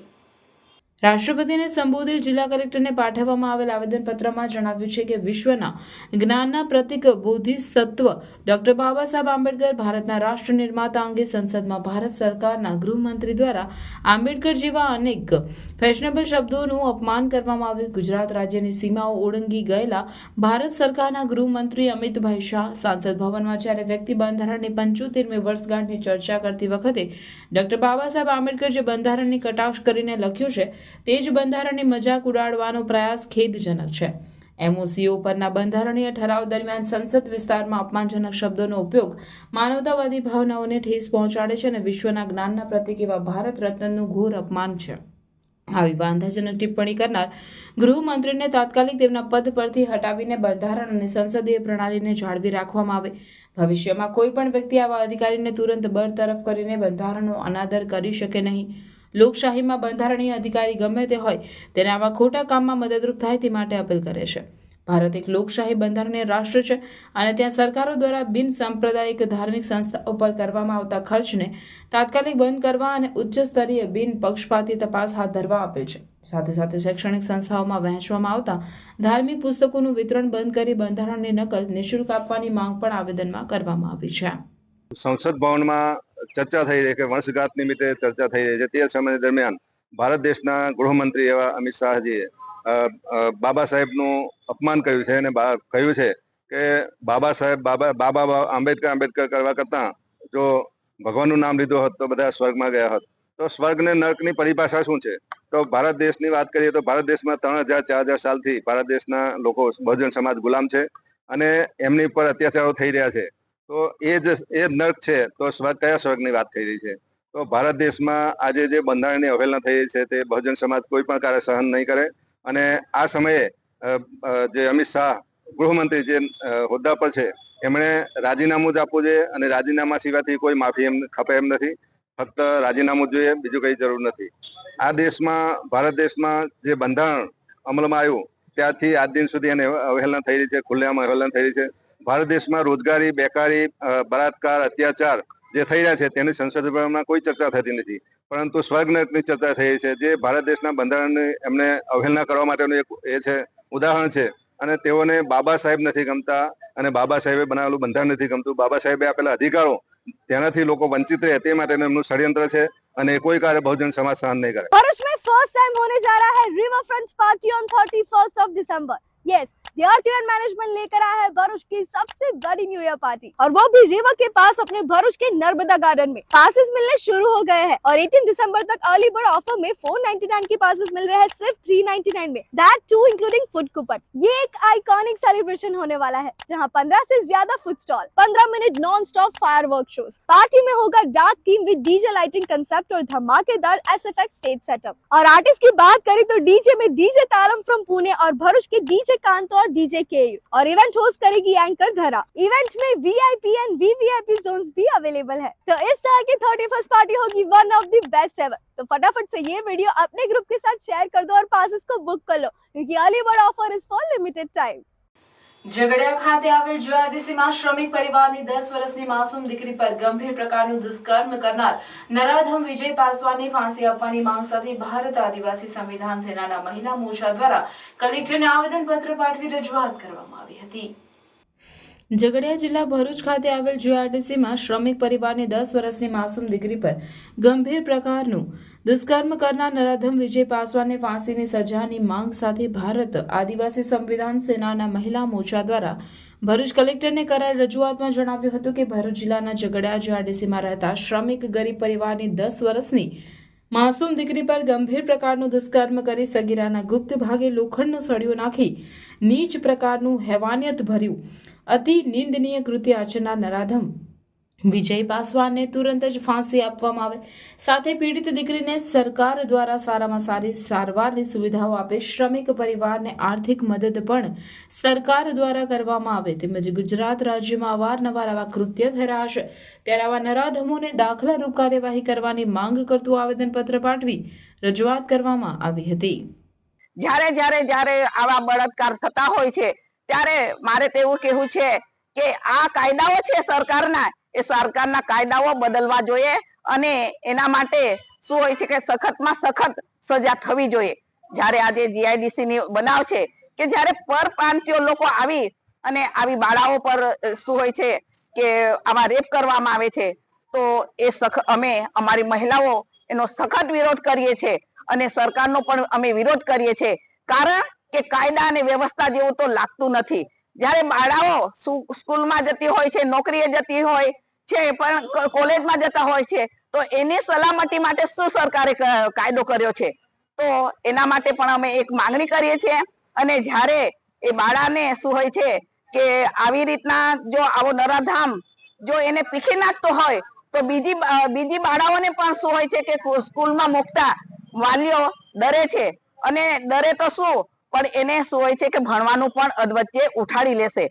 રાષ્ટ્રપતિને સંબોધેલ જિલ્લા કલેક્ટરને પાઠવવામાં આવેલ આવેદનપત્રમાં જણાવ્યું છે કે વિશ્વના જ્ઞાનના પ્રતીક બોધિસત્વ ડોક્ટર બાબા સાહેબ આંબેડકર ભારતના રાષ્ટ્ર નિર્માતા અંગે સંસદમાં ભારત સરકારના ગૃહમંત્રી દ્વારા આંબેડકર જેવા અનેક ફેશનેબલ શબ્દોનું અપમાન કરવામાં આવ્યું. ગુજરાત રાજ્યની સીમાઓ ઓળંગી ગયેલા ભારત સરકારના ગૃહમંત્રી અમિતભાઈ શાહ સાંસદ ભવનમાં જ્યારે વ્યક્તિ બંધારણની 75મી વર્ષગાંઠની ચર્ચા કરતી વખતે ડોક્ટર બાબા સાહેબ આંબેડકર જે બંધારણની કટાક્ષ કરીને લખ્યું છે તે જ બંધારણની મજાક ઉડાડવાનો પ્રયાસ ખેદજનક છે. MOCO પરના બંધારણીય ઠરાવ દરમિયાન સંસદ વિસ્તારમાં અપમાનજનક શબ્દોનો ઉપયોગ માનવતાવાદી ભાવનાઓને ઠેસ પહોંચાડે છે અને વિશ્વના જ્ઞાનના પ્રતીક એવા ભારત રત્નનું ઘોર અપમાન છે. આવી વાંધાજનક ટિપ્પણી કરનાર ગૃહમંત્રીને તાત્કાલિક તેમના પદ પરથી હટાવીને બંધારણ અને સંસદીય પ્રણાલીને જાળવી રાખવામાં આવે. ભવિષ્યમાં કોઈ પણ વ્યક્તિ આવા અધિકારીને તુરંત બરતરફ કરીને બંધારણનો અનાદર કરી શકે નહીં. લોકશાહીમાં બંધારણીય અધિકારી ગમે તે હોય તેને આવા ખોટા કામમાં મદદરૂપ થાય તે માટે અપીલ કરે છે. ભારત એક લોકશાહી બંધારણીય રાષ્ટ્ર છે અને ત્યાં સરકારો દ્વારા બિન સાંપ્રદાયિક ધાર્મિક સંસ્થાઓ પર કરવામાં આવતા ખર્ચને તાત્કાલિક બંધ કરવા અને ઉચ્ચ સ્તરીય બિન પક્ષપાતી તપાસ હાથ ધરવા આપેલ છે. સાથે સાથે શૈક્ષણિક સંસ્થાઓમાં વહેંચવામાં આવતા ધાર્મિક પુસ્તકોનું વિતરણ બંધ કરી બંધારણની નકલ નિઃશુલ્ક આપવાની માંગ પણ આવેદનમાં કરવામાં આવી છે. સંસદ ભવનમાં ચર્ચા થઈ રહી કે વર્ષગાંઠ નિમિત્તે ચર્ચા થઈ રહી છે. તે સમય દરમિયાન ભારત દેશના ગૃહમંત્રી એવા અમિત શાહજીએ બાબા સાહેબનું અપમાન કર્યું છે અને કહ્યું છે કે બાબા આંબેડકર કરવા કરતાં જો ભગવાનનું નામ લીધું હોત તો બધા સ્વર્ગમાં ગયા હોત. તો સ્વર્ગ ને નર્કની પરિભાષા શું છે? તો ભારત દેશની વાત કરીએ તો ભારત દેશમાં 3000-4000 સાલથી ભારત દેશના લોકો બહુજન સમાજ ગુલામ છે અને એમની પર અત્યાચારો થઈ રહ્યા છે. તો એ જ નર્ક છે. તો કયા સ્વર્ગની વાત થઈ રહી છે? તો ભારત દેશમાં આજે જે બંધારણની અવહેલના થઈ રહી છે તે બહુજન સમાજ કોઈ પણ કાર્ય સહન નહીં કરે અને આ સમયે જે અમિત શાહ ગૃહમંત્રી જે હોદ્દા પર છે એમણે રાજીનામું જ આપવું જોઈએ અને રાજીનામા સિવાયથી કોઈ માફી એમ ખપે એમ નથી. ફક્ત રાજીનામું જોઈએ, બીજું કઈ જરૂર નથી. આ દેશમાં ભારત દેશમાં જે બંધારણ અમલમાં આવ્યું ત્યારથી આજ દિન સુધી એને અવહેલના થઈ રહી છે, ખુલ્લેઆમ અવહેલના થઈ રહી છે. ભારત દેશમાં રોજગારી, બેકારી, બળાત્કાર, અત્યાચાર જે થઈ રહ્યા છે તેની સંસદમાં કોઈ ચર્ચા થતી નથી, પરંતુ સ્વર્ગ નર્કની ચર્ચા થઈ રહી છે. જે ભારત દેશના બંધારણની એમને અવહેલના કરવા માટેનું એક એ છે ઉદાહરણ છે અને તેઓને બાબા સાહેબ નથી ગમતા અને બાબા સાહેબે બનાવેલું બંધારણ નથી ગમતું. બાબા સાહેબે આપેલા અધિકારો તેનાથી લોકો વંચિત રહે તે માટેનું એમનું ષડયંત્ર છે અને કોઈ કાર્ય બહુજન સમાજ સહન નહીં કરે. भरूच में फर्स्ट टाइम होने जा रहा है river front party on 31st of December. Yes, The Earth Event management लेकर आया है भरूच की सबसे बड़ी न्यू ईयर पार्टी और वो भी रिवर के पास अपने भरूच के नर्मदा गार्डन में. पासेस मिलने शुरू हो गए हैं और 18 दिसंबर तक अर्ली बर्ड ऑफर में 499 के पासेस मिल रहे हैं सिर्फ 399 में. That too including food coupon. ये एक आइकॉनिक सेलिब्रेशन होने वाला है जहां 15 से ज्यादा food stall, 15 minute non stop firework shows. Party में होगा dark theme with DJ lighting concept और धमाकेदार एसएफएक्स स्टेज सेटअप. और आर्टिस्ट की बात करें तो डीजे में डीजे तारम फ्रॉम पुणे और भरूच के डीजे कांत और डीजे केयू और इवेंट होस्ट करेगी एंकर धरा. इवेंट में वीआईपी एंड वीवीआईपी जोन्स भी अवेलेबल है. तो इस साल की 31st पार्टी होगी one of the best ever. तो फटाफट से ये वीडियो अपने ग्रुप के साथ शेयर कर दो और पासेस को बुक कर लो क्योंकि early bird offer is for limited time. Jhagadia ખાતે આવેલ જીઆરડીસીમાં શ્રમિક પરિવારની 10 વર્ષની માસૂમ દીકરી પર ગંભીર પ્રકારનું દુષ્કર્મ કરનાર નરાધમ વિજય પાસવાનને ફાંસી આપવાની માંગ સાથે ભારત આદિવાસી સંવિધાન સેનાના મહિલા મોરચા દ્વારા કલેક્ટરને આવેદનપત્ર પાઠવી રજૂઆત કરવામાં આવી હતી. ઝઘડિયા જિલ્લા ભરૂચ ખાતે આવેલ જીઆરડીસીમાં શ્રમિક પરિવારની 10 વર્ષની માસૂમ દીકરી પર ગંભીર પ્રકારનું દુષ્કર્મ કરનાર નરાધમ વિજય પાસવાનને ફાંસીની સજાની માંગ સાથે ભારત આદિવાસી સંવિધાન સેનાના મહિલા મોરચા દ્વારા ભરૂચ કલેક્ટરને કરાયેલ રજૂઆતમાં જણાવ્યું હતું કે ભરૂચ જિલ્લાના ઝઘડિયા જીઆરડીસીમાં રહેતા શ્રમિક ગરીબ પરિવારની 10 વર્ષની માસૂમ દીકરી પર ગંભીર પ્રકારનું દુષ્કર્મ કરી સગીરાના ગુપ્ત ભાગે લોખંડનો સળિયો નાખી નીચ પ્રકારનું હેવાનિયત ભર્યું અતિ નિંદનીય કૃત્ય આચરનાર નરાધમ વિજય પાસવાનને તુરંત જ ફાંસી આપવામાં આવે, સાથે પીડિત દીકરીને સરકાર દ્વારા સારામાં સારી સારવારની સુવિધાઓ આપે, શ્રમિક પરિવારને આર્થિક મદદ પણ સરકાર દ્વારા કરવામાં આવે, તેમજ ગુજરાત રાજ્યમાં અવારનવાર આવા કૃત્ય થઈ રહ્યા છે ત્યારે આવા નરાધમોને દાખલારૂપ કાર્યવાહી કરવાની માંગ કરતું આવેદનપત્ર પાઠવી રજૂઆત કરવામાં આવી હતી. જ્યારે જ્યારે જ્યારે આવા બળાત્કાર થતા હોય છે ત્યારે મારે તો એવું કહેવું છે કે આ કાયદાઓ છે સરકારના, એ સરકારના કાયદાઓ બદલવા જોઈએ અને એના માટે શું હોય છે કે સખતમાં સખત સજા થવી જોઈએ. જ્યારે આજે જીઆઈડીસી ની બનાવ છે કે જ્યારે પરપ્રાંતિયો લોકો આવી અને આવી બાળાઓ પર શું હોય છે કે આવા રેપ કરવામાં આવે છે તો એ અમે અમારી મહિલાઓ એનો સખત વિરોધ કરીએ છીએ અને સરકારનો પણ અમે વિરોધ કરીએ છીએ. કારણ કે કાયદા અને વ્યવસ્થા જેવું તો લાગતું નથી. જ્યારે બાળાઓ સ્કૂલમાં જતી હોય છે, નોકરીએ જતી હોય છે, પણ કોલેજમાં જતા હોય છે તો એની સલામતી માટે શું સરકારે કાયદો કર્યો છે? તો એના માટે પણ અમે એક માંગણી કરીએ છીએ. અને જ્યારે એ બાળાને શું હોય છે કે આવી રીતના જો આવો નરાધામ જો એને પીખી નાખતો હોય તો બીજી બાળાઓને પણ શું હોય છે કે સ્કૂલમાં મૂકતા વાલીઓ ડરે છે. અને ડરે તો શું, પણ એને શું હોય છે કે ભણવાનું પણ અધવચ્ચે ઉઠાડી લેશે.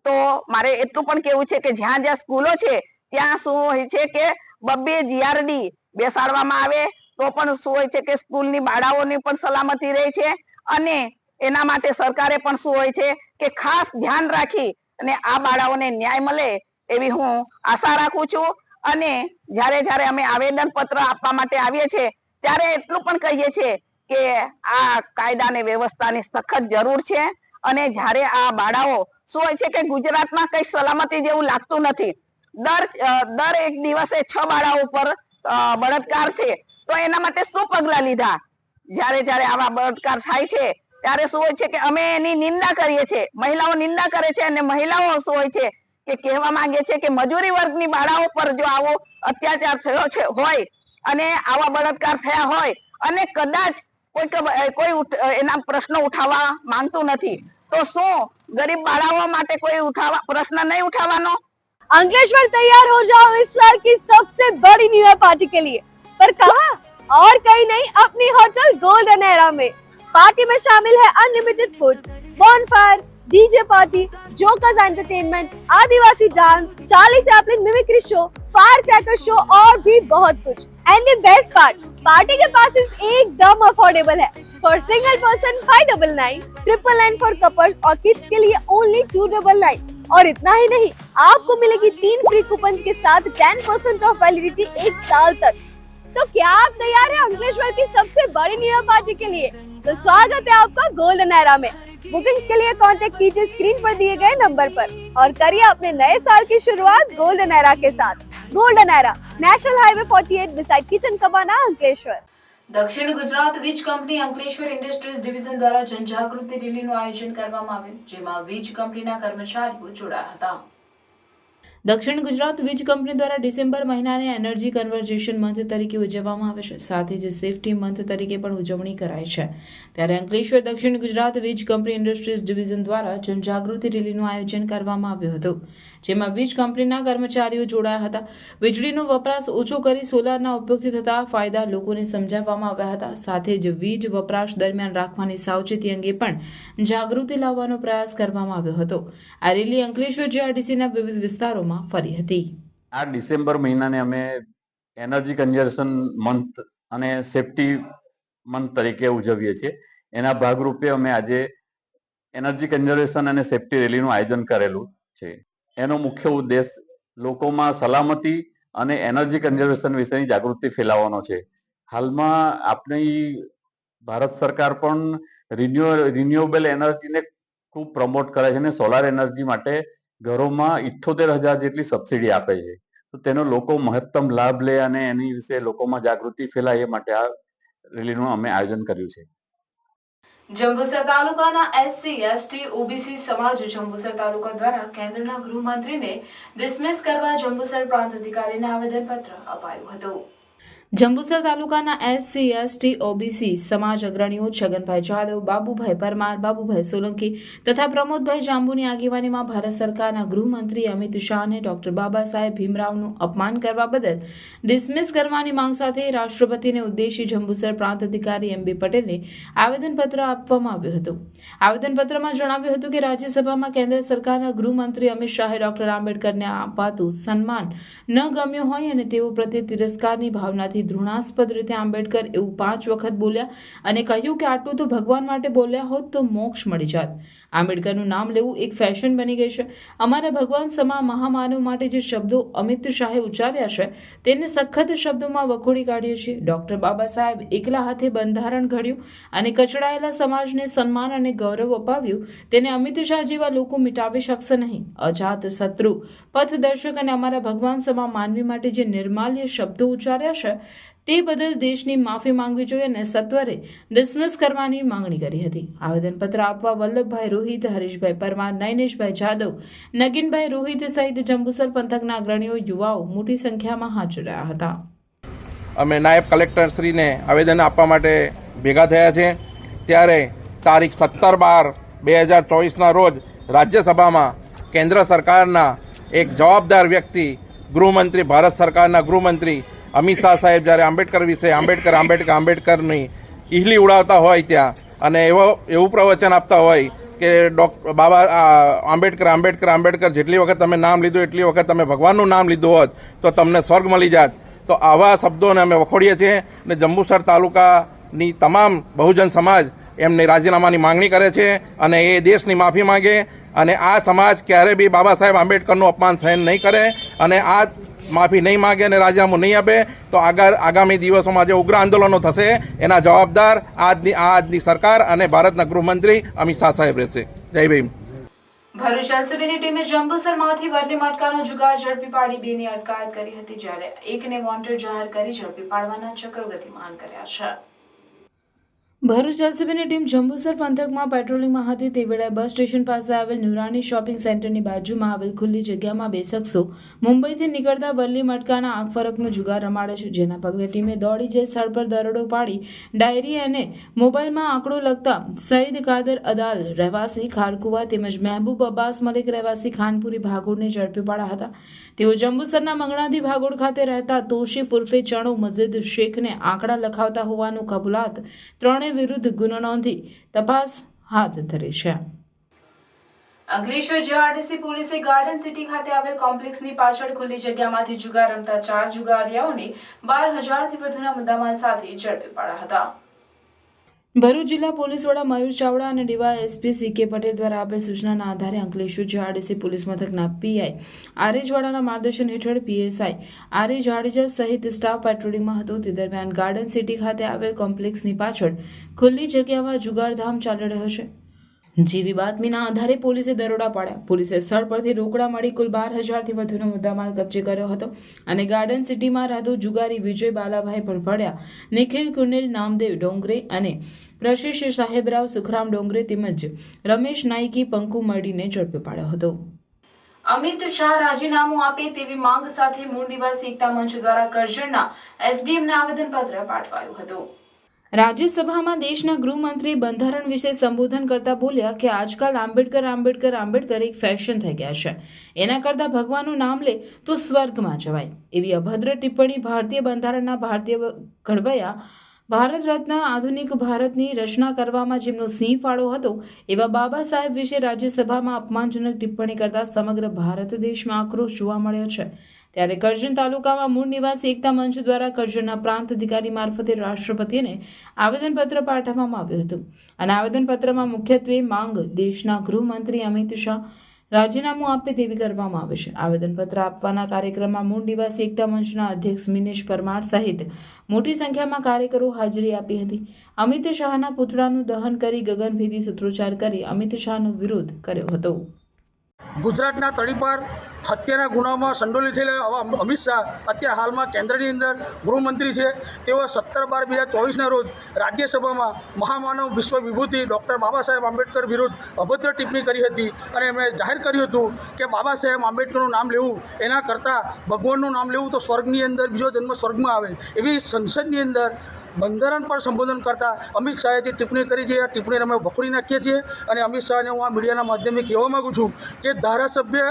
તો મારે એટલું પણ કેવું છે કે જ્યાં જ્યાં સ્કૂલો છે ત્યાં શું હોય છે કે 2 જીઆરડી બેસાડવામાં આવે તો પણ શું હોય છે કે સ્કૂલની બાળાઓની પણ સલામતી રહે છે. અને એના માટે સરકારે પણ શું હોય છે કે ખાસ ધ્યાન રાખી અને આ બાળાઓને ન્યાય મળે એવી હું આશા રાખું છું. અને જ્યારે જ્યારે અમે આવેદન પત્ર આપવા માટે આવીએ છીએ ત્યારે એટલું પણ કહીએ છીએ કે આ કાયદા અને વ્યવસ્થાની સખત જરૂર છે. અને જ્યારે આ બાળાઓ શું હોય છે કે ગુજરાતમાં કઈ સલામતી જેવું લાગતું નથી. દર એક દિવસે 6 બાળાઓ ઉપર બળાત્કાર છે તો એના માટે શું પગલા લીધા? જ્યારે જ્યારે આવા બળાત્કાર થાય છે ત્યારે શું હોય છે કે અમે એની નિંદા કરીએ છીએ, મહિલાઓ નિંદા કરે છે અને મહિલાઓ શું હોય છે કે કહેવા માંગે છે કે મજૂરી વર્ગની બાળાઓ પર જો આવો અત્યાચાર થયો છે હોય અને આવા બળાત્કાર થયા હોય અને કદાચ કોઈ એના પ્રશ્નો ઉઠાવવા માંગતું નથી તો શું ગરીબ બાળાઓ માટે કોઈ પ્રશ્ન નહીં उठावानो? अंकलेश्वर तैयार हो जाओ इस साल की सबसे बड़ी न्यू ईयर पार्टी के लिए, पर कहाँ? और कहीं नहीं, अपनी होटल गोल्डन एरा में। पार्टी में शामिल है unlimited food, bonfire, DJ party, jokers entertainment, आदिवासी dance, Charlie Chaplin mimicry show, fire cracker show और भी बहुत कुछ। And the best part, party के पासेस एकदम अफोर्डेबल है। For single person 599, 999 for couples और किड्स के लिए ओनली 299। और इतना ही नहीं, आपको मिलेगी 3 फ्री कूपन के साथ 10% ऑफ वैलिडिटी 1 साल तक। तो क्या आप तैयार हैं अंकलेश्वर की सबसे बड़ी न्यू ईयर पार्टी के लिए? तो स्वागत है आपका गोल्डन एरा में। बुकिंग्स के लिए कांटेक्ट कीजिए स्क्रीन पर दिए गए नंबर पर और करिए अपने नए साल की शुरुआत गोल्डन एरा के साथ। Golden era, national highway 48 beside kitchen cabana, Ankleshwar. દક્ષિણ ગુજરાત વીજ કંપની અંકલેશ્વર ઇન્ડસ્ટ્રીઝ ડિવિઝન દ્વારા જનજાગૃતિ રેલીનું આયોજન કરવામાં આવ્યું, જેમાં વીજ કંપનીના કર્મચારીઓ જોડાયા હતા. દક્ષિણ ગુજરાત વીજ કંપની દ્વારા ડિસેમ્બર મહિનાને એનર્જી કન્વર્ઝેશન મંથ તરીકે ઉજવવામાં આવે છે. સાથે જ સેફટી મંથ તરીકે પણ ઉજવણી કરાય છે. ત્યારે અંકલેશ્વર દક્ષિણ ગુજરાત વીજ કંપની ઇન્ડસ્ટ્રીઝ ડિવિઝન દ્વારા જનજાગૃતિ રેલીનું આયોજન કરવામાં આવ્યું હતું, જેમાં વીજ કંપનીના કર્મચારીઓ જોડાયા હતા. વીજળીનો વપરાશ ઓછો કરી સોલારના ઉપયોગથી થતા ફાયદા લોકોને સમજાવવામાં આવ્યા હતા. સાથે જ વીજ વપરાશ દરમિયાન રાખવાની સાવચેતી અંગે પણ જાગૃતિ લાવવાનો પ્રયાસ કરવામાં આવ્યો હતો. આ રેલી અંકલેશ્વર જીઆરડીસીના વિવિધ વિસ્તારોમાં ફરી હતી. આ ડિસેમ્બર મહિનાને અમે એનર્જી કન્ઝર્વેશન મંથ અને સેફટી મંથ તરીકે ઉજવીએ છીએ. એના ભાગરૂપે અમે આજે એનર્જી કન્ઝર્વેશન અને સેફટી રેલીનું આયોજન કરેલું છે. એનો મુખ્ય ઉદ્દેશ લોકોમાં સલામતી અને એનર્જી કન્ઝર્વેશન વિશેની જાગૃતિ ફેલાવવાનો છે. હાલમાં આપણી ભારત સરકાર પણ રિન્યુએબલ એનર્જીને ખૂબ પ્રમોટ કરે છે અને સોલાર એનર્જી માટે ઘરોમાં 78,000 જેટલી સબસિડી આપે છે. તો તેનો લોકો મહત્તમ લાભ લે અને એની વિશે લોકોમાં જાગૃતિ ફેલાય એ માટે આ રેલીનું અમે આયોજન કર્યું છે. જંબુસર તાલુકાના એસસી એસટી ઓબીસી સમાજ જંબુસર તાલુકા દ્વારા કેન્દ્રના ગૃહમંત્રીને ડિસમિસ કરવા જંબુસર પ્રાંત અધિકારીને આવેદનપત્ર અપાયું હતું. જંબુસર તાલુકાના એસસી એસટી ઓબીસી સમાજ અગ્રણીઓ છગનભાઈ જાદવ, બાબુભાઈ પરમાર, બાબુભાઈ સોલંકી તથા પ્રમોદભાઈ જાંબુની આગેવાનીમાં ભારત સરકારના ગૃહમંત્રી અમિત શાહને ડોક્ટર બાબા સાહેબ ભીમરાવનું અપમાન કરવા બદલ ડિસમિસ કરવાની માંગ સાથે રાષ્ટ્રપતિને ઉદ્દેશી જંબુસર પ્રાંત અધિકારી એમબી પટેલને આવેદનપત્ર આપવામાં આવ્યું હતું. આવેદનપત્રમાં જણાવ્યું હતું કે રાજ્યસભામાં કેન્દ્ર સરકારના ગૃહમંત્રી અમિત શાહે ડોક્ટર આંબેડકરને અપાતું સન્માન ન ગમ્યું હોય અને તેઓ પ્રત્યે તિરસ્કારની ભાવનાથી ઘૃણાસ્પદ રીતે આંબેડકર એવું 5 વખત બોલ્યા અને કહ્યું કે આટલું તો ભગવાન માટે બોલ્યા હોત તો મોક્ષ મળી જાત. આંબેડકરનું નામ લેવું એક ફેશન બની ગઈ છે. અમારા ભગવાન સમા મહામાનવ માટે જે શબ્દો અમિત શાહે ઉચ્ચાર્યા છે તેને સખત શબ્દોમાં વખોડી કાઢીએ છીએ. ડૉક્ટર બાબા સાહેબ એકલા હાથે બંધારણ ઘડ્યું અને કચડાયેલા સમાજને સન્માન અને ગૌરવ અપાવ્યું. તેને અમિત શાહ જેવા લોકો મિટાવી શકશે નહીં. અજાત શત્રુ, પથદર્શક અને અમારા ભગવાન સમા માનવી માટે જે નિર્માલ્ય શબ્દો ઉચ્ચાર્યા છે તે બદલ દેશની માફી માંગવી જોઈએ અને સત્વરે ડિસમિસ કરવાની માંગણી કરી હતી. આવેદનપત્ર આપવા વલ્લભભાઈ રોહિત, હરીશભાઈ પરમાર, નૈનેશભાઈ જાદવ, નગીનભાઈ રોહિત સહિત જંબુસર પંથકના અગ્રણીઓ, યુવાઓ મોટી સંખ્યામાં હાજર રહ્યા હતા. અમે નાયબ કલેક્ટરશ્રીને આવેદન આપવા માટે ભેગા થયા છે. ત્યારે તારીખ 17/12/2024ના રોજ રાજ્યસભામાં કેન્દ્ર સરકારના એક જવાબદાર વ્યક્તિ, ગૃહમંત્રી, ભારત સરકારના ગૃહમંત્રી અમિત શાહ સાહેબ જ્યારે આંબેડકર વિશે આંબેડકરની ઈહલી ઉડાવતા હોય ત્યાં અને એવું પ્રવચન આપતા હોય કે બાબા આંબેડકર જેટલી વખત તમે નામ લીધું એટલી વખત તમે ભગવાનનું નામ લીધું હોત તો તમને સ્વર્ગ મળી જાત. તો આવા શબ્દોને અમે વખોડીએ છીએ અને જંબુસર તાલુકાની તમામ બહુજન સમાજ એમની રાજીનામાની માંગણી કરે છે અને એ દેશની માફી માંગે અને આ સમાજ ક્યારે બી બાબા સાહેબ આંબેડકરનું અપમાન સહન નહીં કરે અને આ માફી નહીં માગે અને રાજીનામું નહીં આપે તો આગામી દિવસોમાં જે ઉગ્ર આંદોલનો થશે એના જવાબદાર આજની સરકાર અને ભારતના ગૃહમંત્રી અમિત શાહ સાહેબ રહેશે. જય ભીમ. ભરૂચ એલસીબીની ટીમે જંબુસરમાંથી વરલી મટકાનો જુગાર ઝડપી પાડી 2ની અટકાયત કરી હતી, જ્યારે એકને વોન્ટેડ જાહેર કરી ઝડપી પાડવાના ચક્રો ગતિમાન કર્યા છે. ભરૂચ એલસીબીની ટીમ જંબુસર પંથકમાં પેટ્રોલિંગમાં હતી તે વેળાએ બસ સ્ટેશન પાસે આવેલ નુરાની શોપિંગ સેન્ટરની બાજુમાં આવેલ ખુલ્લી જગ્યામાં 2 શખ્સો મુંબઈથી નીકળતા વરલી મટકાના આંખ ફરકનો જુગાર રમાડે છે. જેના પગલે ટીમે દોડી જઈ સ્થળ પર દરોડો પાડી ડાયરી અને મોબાઈલમાં આંકડો લખતા સઈદ કાદર અદાલ રહેવાસી ખારકુવા તેમજ મહેબૂબ અબ્બાસ મલિક રહેવાસી ખાનપુરી ભાગોળને ઝડપી પાડ્યા હતા. તેઓ જંબુસરના મંગણાથી ભાગોળ ખાતે રહેતા તોશીફ ઉર્ફે ચણો મસ્જિદ શેખને આંકડા લખાવતા હોવાનું કબૂલાત ત્રણે વિરુદ્ધ ગુનો નોંધી તપાસ હાથ ધરી છે. અંકલેશ્વર જીઆરડીસી પોલીસે ગાર્ડન સિટી ખાતે આવેલ કોમ્પ્લેક્સની પાછળ ખુલ્લી જગ્યામાંથી જુગાર રમતા 4 જુગારીયાઓને 12,000થી વધુના મુદ્દામાલ સાથે ઝડપી પાડ્યા હતા. ભરૂચ જિલ્લા પોલીસ વડા મયુર ચાવડા અને ડીવાયએસપી સીકે પટેલ દ્વારા આપેલ સૂચનાના આધારે અંકલેશ્વર જીઆરડીસી પોલીસ મથકના પીઆઈ આરએ વાડાના માર્ગદર્શન હેઠળ પીએસઆઈ આરએ જાડેજા સહિત સ્ટાફ પેટ્રોલિંગમાં હતો. તે દરમિયાન ગાર્ડન સિટી ખાતે આવેલ કોમ્પ્લેક્સની પાછળ ખુલ્લી જગ્યામાં જુગારધામ ચાલી રહ્યો છે. જેવી બાતમીના આધારે પોલીસે દરોડા પાડ્યા. પોલીસે સ્થળ પરથી રોકડા મળી કુલ 12,000થી વધુનો મુદ્દામાલ કબજે કર્યો હતો અને ગાર્ડન સિટીમાં રહેતો જુગારી વિજય બાલાભાઈ ભરભડિયા, નિખિલ કુનિલ નામદેવ ડોંગરે અને પ્રશિષ સાહેબરાવ સુખરામ ડોંગરે તેમજ રમેશ નાઈકી પંકુ મળીને ઝડપી પાડ્યો હતો. અમિત શાહ રાજીનામું આપે તેવી માંગ સાથે મૂળ નિવાસી એકતા મંચ દ્વારા કરજણના એસડીએમને આવેદનપત્ર પાઠવાયું હતું. રાજ્યસભામાં દેશના ગૃહમંત્રી બંધારણ વિશે સંબોધન કરતા બોલ્યા કે આજકાલ આંબેડકર એક ફેશન થઈ ગયા છે. એના કરતાં ભગવાનનું નામ લે તો સ્વર્ગમાં જવાય. એવી અભદ્ર ટિપ્પણી ભારતીય બંધારણના ભારતીય ઘડવૈયા ભારત રત્ન આધુનિક ભારતની રચના કરવામાં જેમનો સિંહ ફાળો હતો એવા બાબા સાહેબ વિશે રાજ્યસભામાં અપમાનજનક ટિપ્પણી કરતા સમગ્ર ભારત દેશમાં આક્રોશ જોવા મળ્યો છે. ત્યારે કરજણ તાલુકામાં મૂળ નિવાસી એકતા મંચ દ્વારા કરજણના પ્રાંત અધિકારી મારફતે રાષ્ટ્રપતિને આવેદનપત્ર પાઠવવામાં આવ્યું હતું અને આવેદનપત્રમાં મુખ્યત્વે માંગ દેશના ગૃહમંત્રી અમિત શાહ રાજીનામું આપે તેવી કરવામાં આવે છે. આવેદનપત્ર આપવાના કાર્યક્રમમાં મૂળ નિવાસી એકતા મંચના અધ્યક્ષ મિનેશ પરમાર સહિત મોટી સંખ્યામાં કાર્યકરો હાજરી આપી હતી. અમિત શાહના પુતળાનું દહન કરી ગગનભેદી સૂત્રોચ્ચાર કરી અમિત શાહનો વિરોધ કર્યો હતો. ગુજરાતના તળી પર હત્યાના ગુનામાં સંડોલી થયેલા અમિત શાહ અત્યારે હાલમાં કેન્દ્રની અંદર ગૃહમંત્રી છે. તેઓ 17/12/2024ના રોજ રાજ્યસભામાં મહામાનવ વિશ્વ વિભૂતિ ડૉક્ટર બાબા સાહેબ આંબેડકર વિરુદ્ધ અભદ્ર ટિપ્પણી કરી હતી અને એમણે જાહેર કર્યું હતું કે બાબા સાહેબ આંબેડકરનું નામ લેવું એના કરતાં ભગવાનનું નામ લેવું તો સ્વર્ગની અંદર બીજો જન્મ સ્વર્ગમાં આવે. એવી સંસદની અંદર બંધારણ પર સંબોધન કરતા અમિત શાહે જે ટિપ્પણી કરી છે આ ટિપ્પણીને અમે વખોડી નાખીએ છીએ અને અમિત શાહને હું આ મીડિયાના માધ્યમથી કહેવા માગું છું કે ધારાસભ્ય,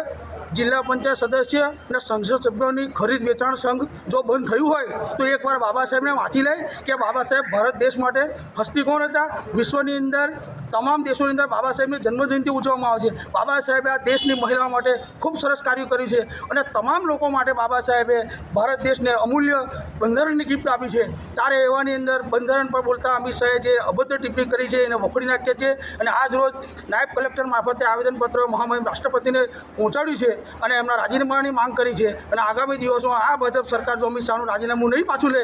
જિલ્લા પંચાયત સદસ્ય અને સંસદ સભ્યોની ખરીદ વેચાણ સંઘ જો બંધ થયું હોય તો એકવાર બાબા સાહેબને વાંચી લે કે બાબા સાહેબ ભારત દેશ માટે હસ્તી કોણ હતા, વિશ્વની અંદર તમામ દેશોની અંદર બાબા સાહેબની જન્મજયંતિ ઉજવવામાં આવે છે. બાબા સાહેબે આ દેશની મહિલાઓ માટે ખૂબ સરસ કાર્ય કર્યું છે અને તમામ લોકો માટે બાબા સાહેબે ભારત દેશને અમૂલ્ય બંધારણની ગિફ્ટ આપી છે. ત્યારે એવાની અંદર બંધારણ પર બોલતા અમિત શાહે જે અભદ્ર ટિપ્પણી કરી છે એને વખોડી નાખીએ છે અને આજ રોજ નાયબ કલેક્ટર મારફતે આવેદનપત્ર મહામહિમ રાષ્ટ્રપતિને પહોંચાડ્યું છે અને એમના રાજીનામાની માંગ કરી છે. અને આગામી દિવસોમાં આ ભાજપ સરકાર જો અમિત શાહનું રાજીનામું નહીં પાછું લે,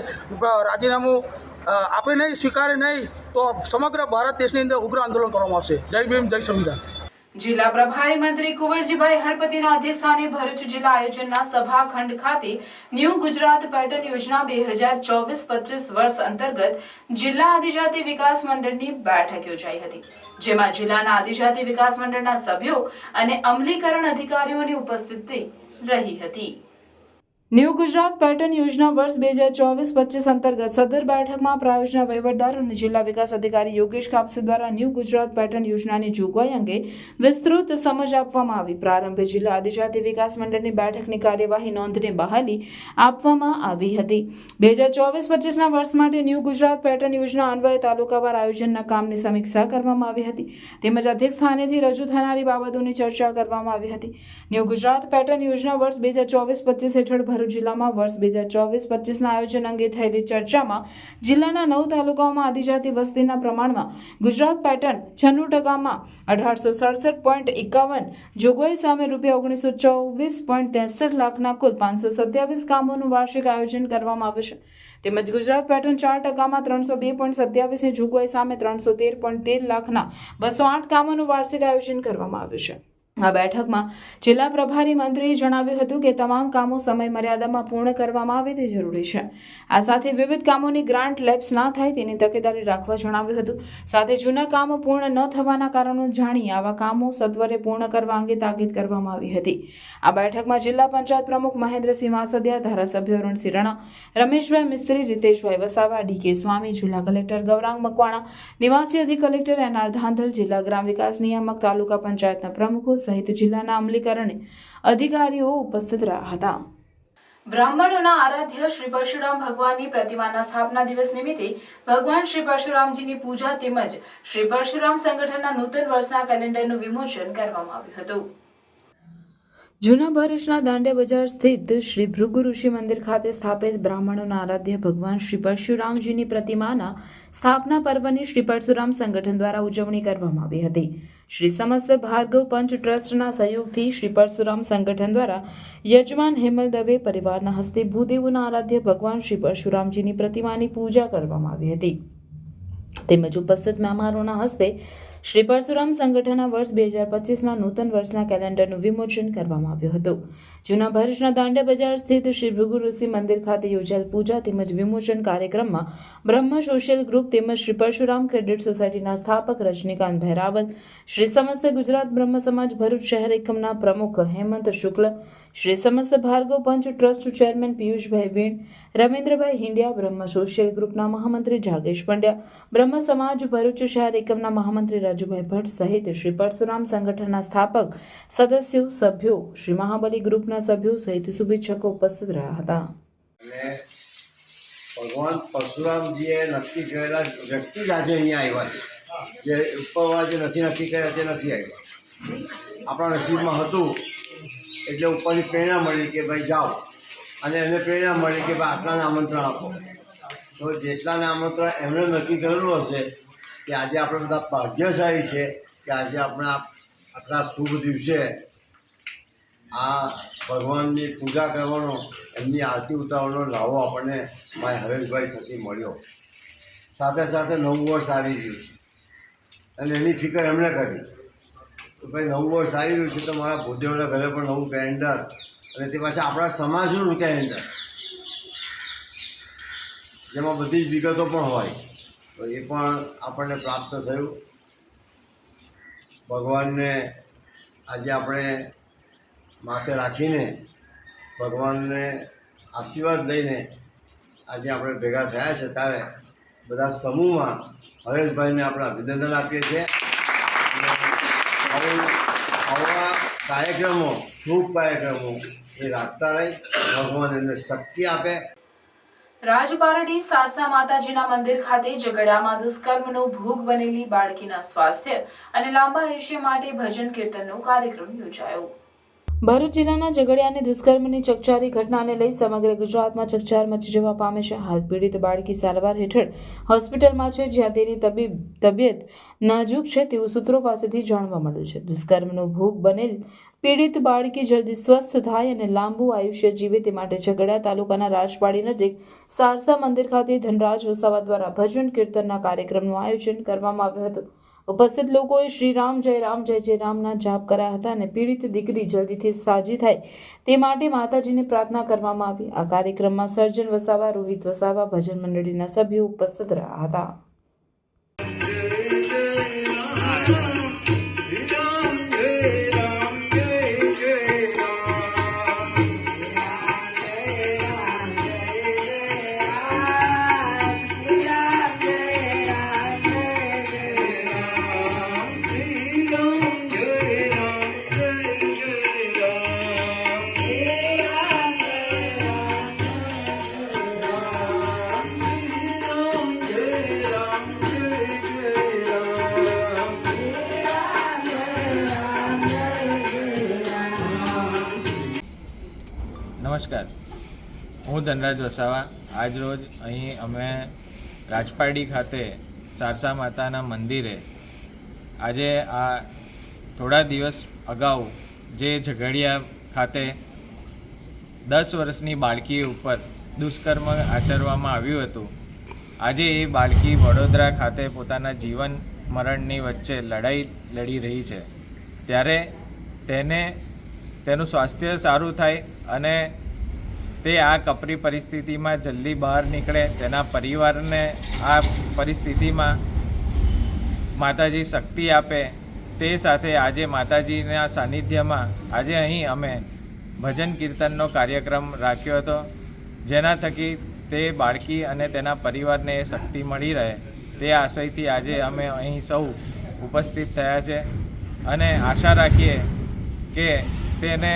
રાજીનામું આપે નહીં, સ્વીકારે નહીં, તો સમગ્ર ભારત દેશની અંદર ઉગ્ર આંદોલન કરવામાં આવશે. જય ભીમ, જય સંવિધાન. જિલ્લા પ્રભારી મંત્રી કુંવરજીભાઈ હળપતિના અધ્યક્ષસ્થાને ભરૂચ જિલ્લા આયોજનના સભાખંડ ખાતે ન્યૂ ગુજરાત પેટર્ન યોજના 2024-25 વર્ષ અંતર્ગત જિલ્લા આદિજાતિ વિકાસ મંડળની બેઠક યોજાઈ હતી, જેમાં જિલ્લાના આદિજાતિ વિકાસ મંડળના સભ્યો અને અમલીકરણ અધિકારીઓની ઉપસ્થિતિ રહી હતી. ન્યૂ ગુજરાત પેટર્ન યોજના વર્ષ 2024-25 અંતર્ગત સદર બેઠકમાં પ્રાયોજના વહીવટદાર અને જિલ્લા વિકાસ અધિકારી યોગેશ કાપસે દ્વારા ન્યૂ ગુજરાત પેટર્ન યોજનાની જોગવાઈ અંગે વિસ્તૃત સમજ આપવામાં આવી. પ્રારંભે જિલ્લા આદિજાતિ વિકાસ મંડળની બેઠકની કાર્યવાહી નોંધને બહાલી આપવામાં આવી હતી. 2024-25ના વર્ષ માટે ન્યૂ ગુજરાત પેટર્ન યોજના અન્વયે તાલુકાવાર આયોજનના કામની સમીક્ષા કરવામાં આવી હતી, તેમજ અધ્યક્ષ સ્થાનેથી રજૂ થનારી બાબતોની ચર્ચા કરવામાં આવી હતી. ન્યૂ ગુજરાત પેટર્ન યોજના વર્ષ 2024-25 હેઠળ ભરૂચ જિલ્લામાં વર્ષ 2024-25ના આયોજન અંગે થયેલી ચર્ચામાં જિલ્લાના 9 તાલુકાઓમાં આદિજાતિ વસ્તીના પ્રમાણમાં ગુજરાત પેટર્ન 96%માં 1867.51 જોગવાઈ સામે ₹1924.63 લાખના કુલ 527 કામોનું વાર્ષિક આયોજન કરવામાં આવ્યું છે. તેમજ ગુજરાત પેટર્ન 4%માં 302.27ની જોગવાઈ સામે 313.13 લાખના 208 કામોનું વાર્ષિક આયોજન કરવામાં આવ્યું છે. આ બેઠકમાં જિલ્લા પ્રભારી મંત્રીએ જણાવ્યું હતું કે તમામ કામો સમય મર્યાદામાં પૂર્ણ કરવામાં આવે તે જરૂરી છે. આ સાથે વિવિધ કામોની ગ્રાન્ટ લેપ્સ ના થાય તેની તકેદારી રાખવા જણાવ્યું હતું. સાથે જૂના કામો પૂર્ણ ન થવાના કારણો જાણી આવા કામો સત્વરે પૂર્ણ કરવા અંગે તાકીદ કરવામાં આવી હતી. આ બેઠકમાં જિલ્લા પંચાયત પ્રમુખ મહેન્દ્રસિંહ વાસદિયા, ધારાસભ્યો અરુણસિંહ રણા, રમેશભાઈ મિસ્ત્રી, રીતેશભાઈ વસાવા, ડીકે સ્વામી, જિલ્લા કલેક્ટર ગૌરાંગ મકવાણા, નિવાસી અધિક કલેક્ટર એનઆર ધાંધલ, જિલ્લા ગ્રામ વિકાસ નિયામક, તાલુકા પંચાયતના પ્રમુખો સહિત જિલ્લાના અમલીકરણ અધિકારીઓ ઉપસ્થિત રહ્યા હતા. બ્રાહ્મણોના આરાધ્ય શ્રી પરશુરામ ભગવાનની પ્રતિમાના સ્થાપના દિવસ નિમિત્તે ભગવાન શ્રી પરશુરામજીની પૂજા તેમજ શ્રી પરશુરામ સંગઠનના નૂતન વર્ષના કેલેન્ડરનું વિમોચન કરવામાં આવ્યું હતું. જૂના ભરૂચના દાંડિયા બજાર સ્થિત શ્રી ભૃગુ ઋષિ મંદિર ખાતે સ્થાપિત બ્રાહ્મણોના આરાધ્ય ભગવાન શ્રી પરશુરામજીની પ્રતિમાના સ્થાપના પર્વની શ્રી પરશુરામ સંગઠન દ્વારા ઉજવણી કરવામાં આવી હતી. શ્રી સમસ્ત ભાર્ગવ પંચ ટ્રસ્ટના સહયોગથી શ્રી પરશુરામ સંગઠન દ્વારા યજમાન હેમલ દવે પરિવારના હસ્તે ભૂદેવોના આરાધ્ય ભગવાન શ્રી પરશુરામજીની પ્રતિમાની પૂજા કરવામાં આવી હતી. તેમજ ઉપસ્થિત મહેમાનોના હસ્તે શ્રી પરશુરામ સંગઠનના વર્ષ 2025ના નૂતન વર્ષના કેલેન્ડરનું વિમોચન કરવામાં આવ્યું હતું. જૂના ભરૂચના દાંડિયા બજાર સ્થિત શ્રી ભૃગુ ઋષિ મંદિર ખાતે યોજાયેલ પૂજા તેમજ વિમોચન કાર્યક્રમમાં બ્રહ્મ સોશિયલ ગ્રુપ તેમજ શ્રી પરશુરામ ક્રેડિટ સોસાયટીના સ્થાપક રજનીકાંતભાઈ રાવલ, શ્રી સમસ્ત ગુજરાત બ્રહ્મ સમાજ ભરૂચ શહેર એકમના પ્રમુખ હેમંત શુક્લ, શ્રી સમસ્ત ભાર્ગવ પંચ ટ્રસ્ટ ચેરમેન પિયુષભાઈ વીણ, રવિન્દ્રભાઈ હિંડિયા, બ્રહ્મ સોશિયલ ગ્રુપના મહામંત્રી જાગેશ પંડ્યા, બ્રહ્મ સમાજ ભરૂચ શહેર એકમના મહામંત્રી રાજુભાઈ ભટ્ટ સહિત શ્રી પરશુરામ સંગઠનના સ્થાપક સદસ્યો, સભ્યો, શ્રી મહાબલી ગ્રુપના સભ્યો સહિત શુભેચ્છકો ઉપસ્થિત રહ્યા હતા. ભગવાન પરશુરામજીએ નક્કી કરેલા વ્યક્તિ જ આજે અહીંયા આવ્યા છે. જે ઉપરવાળા જે નથી નક્કી કર્યા તે નથી આવ્યા. આપણા નસીબમાં હતું એટલે ઉપરની પ્રેરણા મળી કે ભાઈ જાઓ, અને એને પ્રેરણા મળી કે ભાઈ આટલાને આમંત્રણ આપો. તો જેટલાને આમંત્રણ એમણે નક્કી કરેલું હશે કે આજે આપણે બધા ભાગ્યશાળી છે કે આજે આપણે આટલા શુભ દિવસે આ ભગવાનની પૂજા કરવાનો, એમની આરતી ઉતારવાનો લાવો આપણને ભાઈ હરેશભાઈ થકી મળ્યો. સાથે સાથે નવું વર્ષ આવી રહ્યું છે અને એની ફિકર એમણે કરી તો ભાઈ નવું વર્ષ આવી રહ્યું છે તો મારા ભૂદેવના ઘરે પણ નવું કેલેન્ડર, અને તે પાછા આપણા સમાજનું કેલેન્ડર જેમાં બધી જ વિગતો પણ હોય તો એ પણ આપણને પ્રાપ્ત થયું. ભગવાનને આજે આપણે માથે રાખીને ભગવાનને આશીર્વાદ લઈને આજે આપણે ભેગા થયા છે, ત્યારે બધા સમૂહમાં હરેશભાઈને આપણે અભિનંદન આપીએ છીએ. આવા કાર્યક્રમો, શુભ કાર્યક્રમો એ રાખતા રહી, ભગવાન એમને શક્તિ આપે. રાજપારડી સારસા માતાજીના મંદિર ખાતે ઝઘડિયામાં દુષ્કર્મનો ભોગ બનેલી બાળકીના સ્વાસ્થ્ય અને લાંબા આયુષ્ય માટે ભજન કીર્તનનો કાર્યક્રમ યોજાયો. ભરૂચ જિલ્લાના ઝઘડિયાની દુષ્કર્મની ચકચારી ઘટનાને લઈ સમગ્ર ગુજરાતમાં ચકચાર મચી જવા પામે છે. હાલ પીડિત બાળકી સારવાર હેઠળ હોસ્પિટલમાં છે, જ્યાં તેની તબિયત નાજુક છે તેવું સૂત્રો પાસેથી જાણવા મળ્યું છે. દુષ્કર્મનો ભોગ બનેલ પીડિત બાળકી જલ્દી સ્વસ્થ થાય અને લાંબુ આયુષ્ય જીવે તે માટે ઝઘડિયા તાલુકાના રાજપાડી નજીક સારસા મંદિર ખાતે ધનરાજ વસાવા દ્વારા ભજન કીર્તનના કાર્યક્રમનું આયોજન કરવામાં આવ્યું હતું. ઉપસ્થિત લોકોએ શ્રી રામ જય જય રામના જાપ કર્યા હતા અને પીડિત દીકરી જલ્દીથી સાજી થાય તે માટે માતાજીને પ્રાર્થના કરવામાં આવી. આ કાર્યક્રમમાં સર્જન વસાવા, રોહિત વસાવા, ભજન મંડળીના સભ્યો ઉપસ્થિત રહ્યા હતા. નમસ્કાર, હું ધનરાજ વસાવા. આજ રોજ અહીં અમે રાજપારડી ખાતે સારસા માતાના મંદિરે આજે આ થોડા દિવસ અગાઉ જે ઝઘડિયા ખાતે 10 વર્ષની બાળકી ઉપર દુષ્કર્મ આચરવામાં આવ્યું હતું, આજે એ બાળકી વડોદરા ખાતે પોતાના જીવન મરણની વચ્ચે લડાઈ લડી રહી છે. ત્યારે તેનું સ્વાસ્થ્ય સારું થાય અને તે આ કપરી પરિસ્થિતિમાં જલ્દી બહાર નીકળે, તેના પરિવારને આ પરિસ્થિતિમાં માતાજી શક્તિ આપે, તે સાથે આજે માતાજીના સાનિધ્યમાં આજે અહીં અમે ભજન કીર્તનનો કાર્યક્રમ રાખ્યો હતો, જેના થકી તે બાળકી અને તેના પરિવારને એ શક્તિ મળી રહે તે આશયથી આજે અમે અહીં સૌ ઉપસ્થિત થયા છે અને આશા રાખીએ કે તેને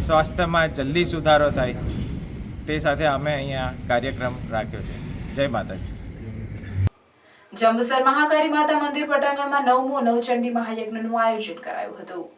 સ્વાસ્થ્યમાં જલ્દી સુધારો થાય તે સાથે અમે અહીંયા કાર્યક્રમ રાખ્યો છે. જય માતાજી. જંબુસર મહાકાળી માતા મંદિર પટાંગણમાં 9મો નવચંડી મહાયજ્ઞનું આયોજન કરાયું હતું.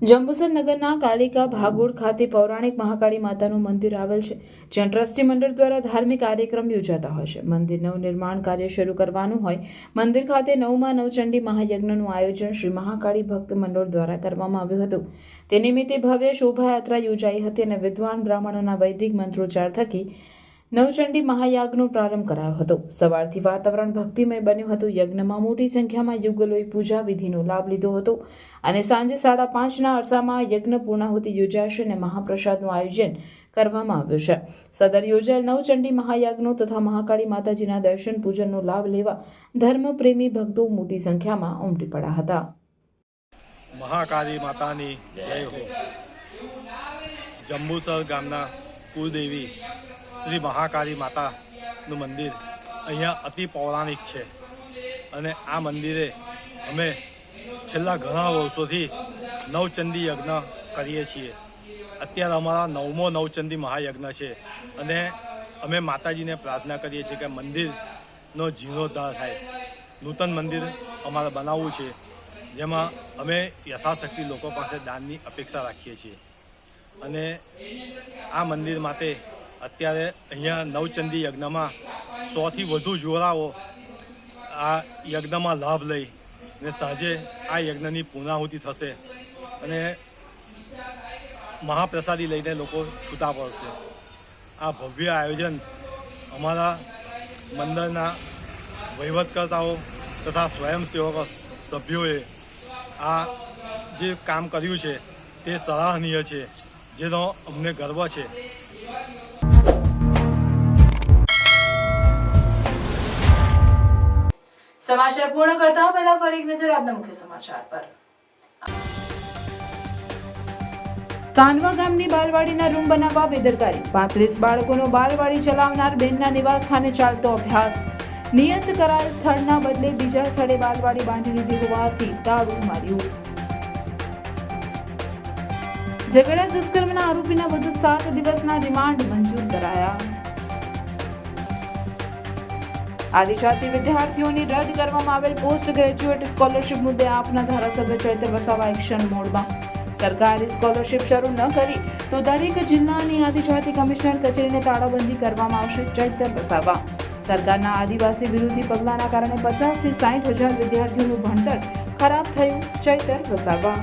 જંબુસર નગરના કાલિકા ભાગોળ ખાતે પૌરાણિક મહાકાળી માતાનું મંદિર આવેલ છે, જ્યાં ટ્રસ્ટી મંડળ દ્વારા ધાર્મિક કાર્યક્રમ યોજાતા હોય છે. મંદિર નવનિર્માણ કાર્ય શરૂ કરવાનું હોય મંદિર ખાતે 9મા નવચંડી મહાયજ્ઞનું આયોજન શ્રી મહાકાળી ભક્ત મંડળ દ્વારા કરવામાં આવ્યું હતું. તે નિમિત્તે ભવ્ય શોભાયાત્રા યોજાઈ હતી અને વિદ્વાન બ્રાહ્મણોના વૈદિક મંત્રોચ્ચાર થકી નવચંડી મહાયાગનો પ્રારંભ કરાયો હતો. સવારથી વાતાવરણ ભક્તિમય બન્યું હતું. યજ્ઞમાં મોટી સંખ્યામાં યુગલોએ પૂજા વિધિનો લાભ લીધો હતો અને સાંજે 5:30ના અરસામાં યજ્ઞ પૂર્ણાહુતિ યોજાશે અને મહાપ્રસાદનું આયોજન કરવામાં આવ્યું છે. સદર યોજાયેલ નવચંડી મહાયાગનો તથા મહાકાળી માતાજીના દર્શન પૂજનનો લાભ લેવા ધર્મપ્રેમી ભક્તો મોટી સંખ્યામાં ઉમટી પડ્યા હતા. મહાકાળી માતાની જય હો. જંબુસર ગામના કુલદેવી શ્રી મહાકાળી માતાનું મંદિર અહીંયા અતિ પૌરાણિક છે અને આ મંદિરે અમે છેલ્લા ઘણા વર્ષોથી નવચંડી યજ્ઞ કરીએ છીએ. અત્યારે અમારા 9મો નવચંડી મહાયજ્ઞ છે અને અમે માતાજીને પ્રાર્થના કરીએ છીએ કે મંદિરનો જીર્ણોદ્ધાર થાય. નૂતન મંદિર અમારે બનાવવું છે, જેમાં અમે યથાશક્તિ લોકો પાસે દાનની અપેક્ષા રાખીએ છીએ અને આ મંદિર માટે અત્યારે અહીંયા નવચંડી યજ્ઞમાં 100થી વધુ જોરાઓ આ યજ્ઞમાં લાભ લઈ ને સાંજે આ યજ્ઞની પૂર્ણાહુતિ થશે અને મહાપ્રસાદી લઈને લોકો છૂટા પડશે. આ ભવ્ય આયોજન અમારા મંદિરના વહીવટકર્તાઓ તથા સ્વયંસેવકો સભ્યોએ આ જે કામ કર્યું છે તે સરાહનીય છે, જેનો અમને ગર્વ છે. સમાચાર પૂર્ણ કરતા પહેલા ફરી એક નજર આજના મુખ્ય સમાચાર પર. કાનવા ગામની બાલવાડીના રૂમ બનાવવા બેદરકારી. 35 બાળકોનો બાલવાડી ચલાવનાર બેનના નિવાસ સ્થાને ચાલતો અભ્યાસ. નિયત કરાયેલ સ્થળના બદલે બીજા સ્થળે બાલવાડી બાંધી દીધી હોવાથી તાળું માર્યું. ઝઘડિયા દુષ્કર્મના આરોપીના વધુ 7 દિવસના રિમાન્ડ મંજૂર કરાયા. આદિજાતિ વિદ્યાર્થીઓની રદ કરવામાં આવેલ પોસ્ટ ગ્રેજ્યુએટ સ્કોલરશિપ મુદ્દે આપના ધારાસભ્ય ચૈતર વસાવા એક્શન મોડમાં. સરકારે સ્કોલરશિપ શરૂ ન કરી તો દરેક જિલ્લાની આદિજાતિ કમિશનર કચેરીને તાળાબંધી કરવામાં આવશે. ચૈતર વસાવા. સરકારના આદિવાસી વિરોધી પગલાંના કારણે 50 થી 60 હજાર વિદ્યાર્થીઓનું ભણતર ખરાબ થયું. ચૈતર વસાવા.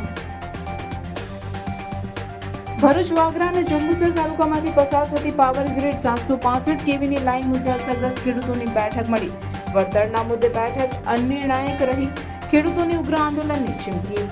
ભરૂચ, વાગરા અને જંબુસર તાલુકામાંથી પસાર થતી પાવર ગ્રીડ 765 કેવીની લાઇન મુદ્દે અસરગ્રસ્ત ખેડૂતોની બેઠક મળી. વળતરના મુદ્દે બેઠક અનિર્ણાયક રહી. ખેડૂતોની ઉગ્ર આંદોલનની ચીમકી.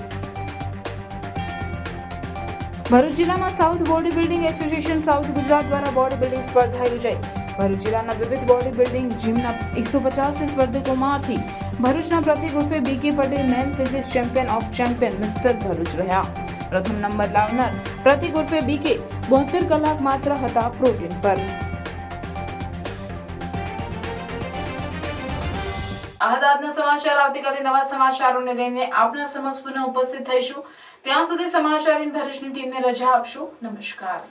ભરૂચ જિલ્લામાં south body building association south Gujarat દ્વારા બોડી બિલ્ડિંગ સ્પર્ધા યોજાઈ. ભરૂચ જિલ્લાના વિવિધ બોડી બિલ્ડિંગ જીમના 150 સ્પર્ધકોમાંથી ભરૂચના પ્રતિક ઉર્ફે BK Patel men physique champion of champion mister Bharuch રહ્યા. પ્રથમ નંબર લાવનાર પ્રતિક ઉર્ફે બીકે 72 કલાક માત્ર હતા પ્રોટીન પર. આ હતા આજના સમાચાર. આવતીકાલે નવા સમાચારોને લઈને આપના સમક્ષ પુનઃ ઉપસ્થિત થઈશું. ત્યાં સુધી સમાચાર ઇન ભરૂચની ટીમને રજા આપશો. નમસ્કાર.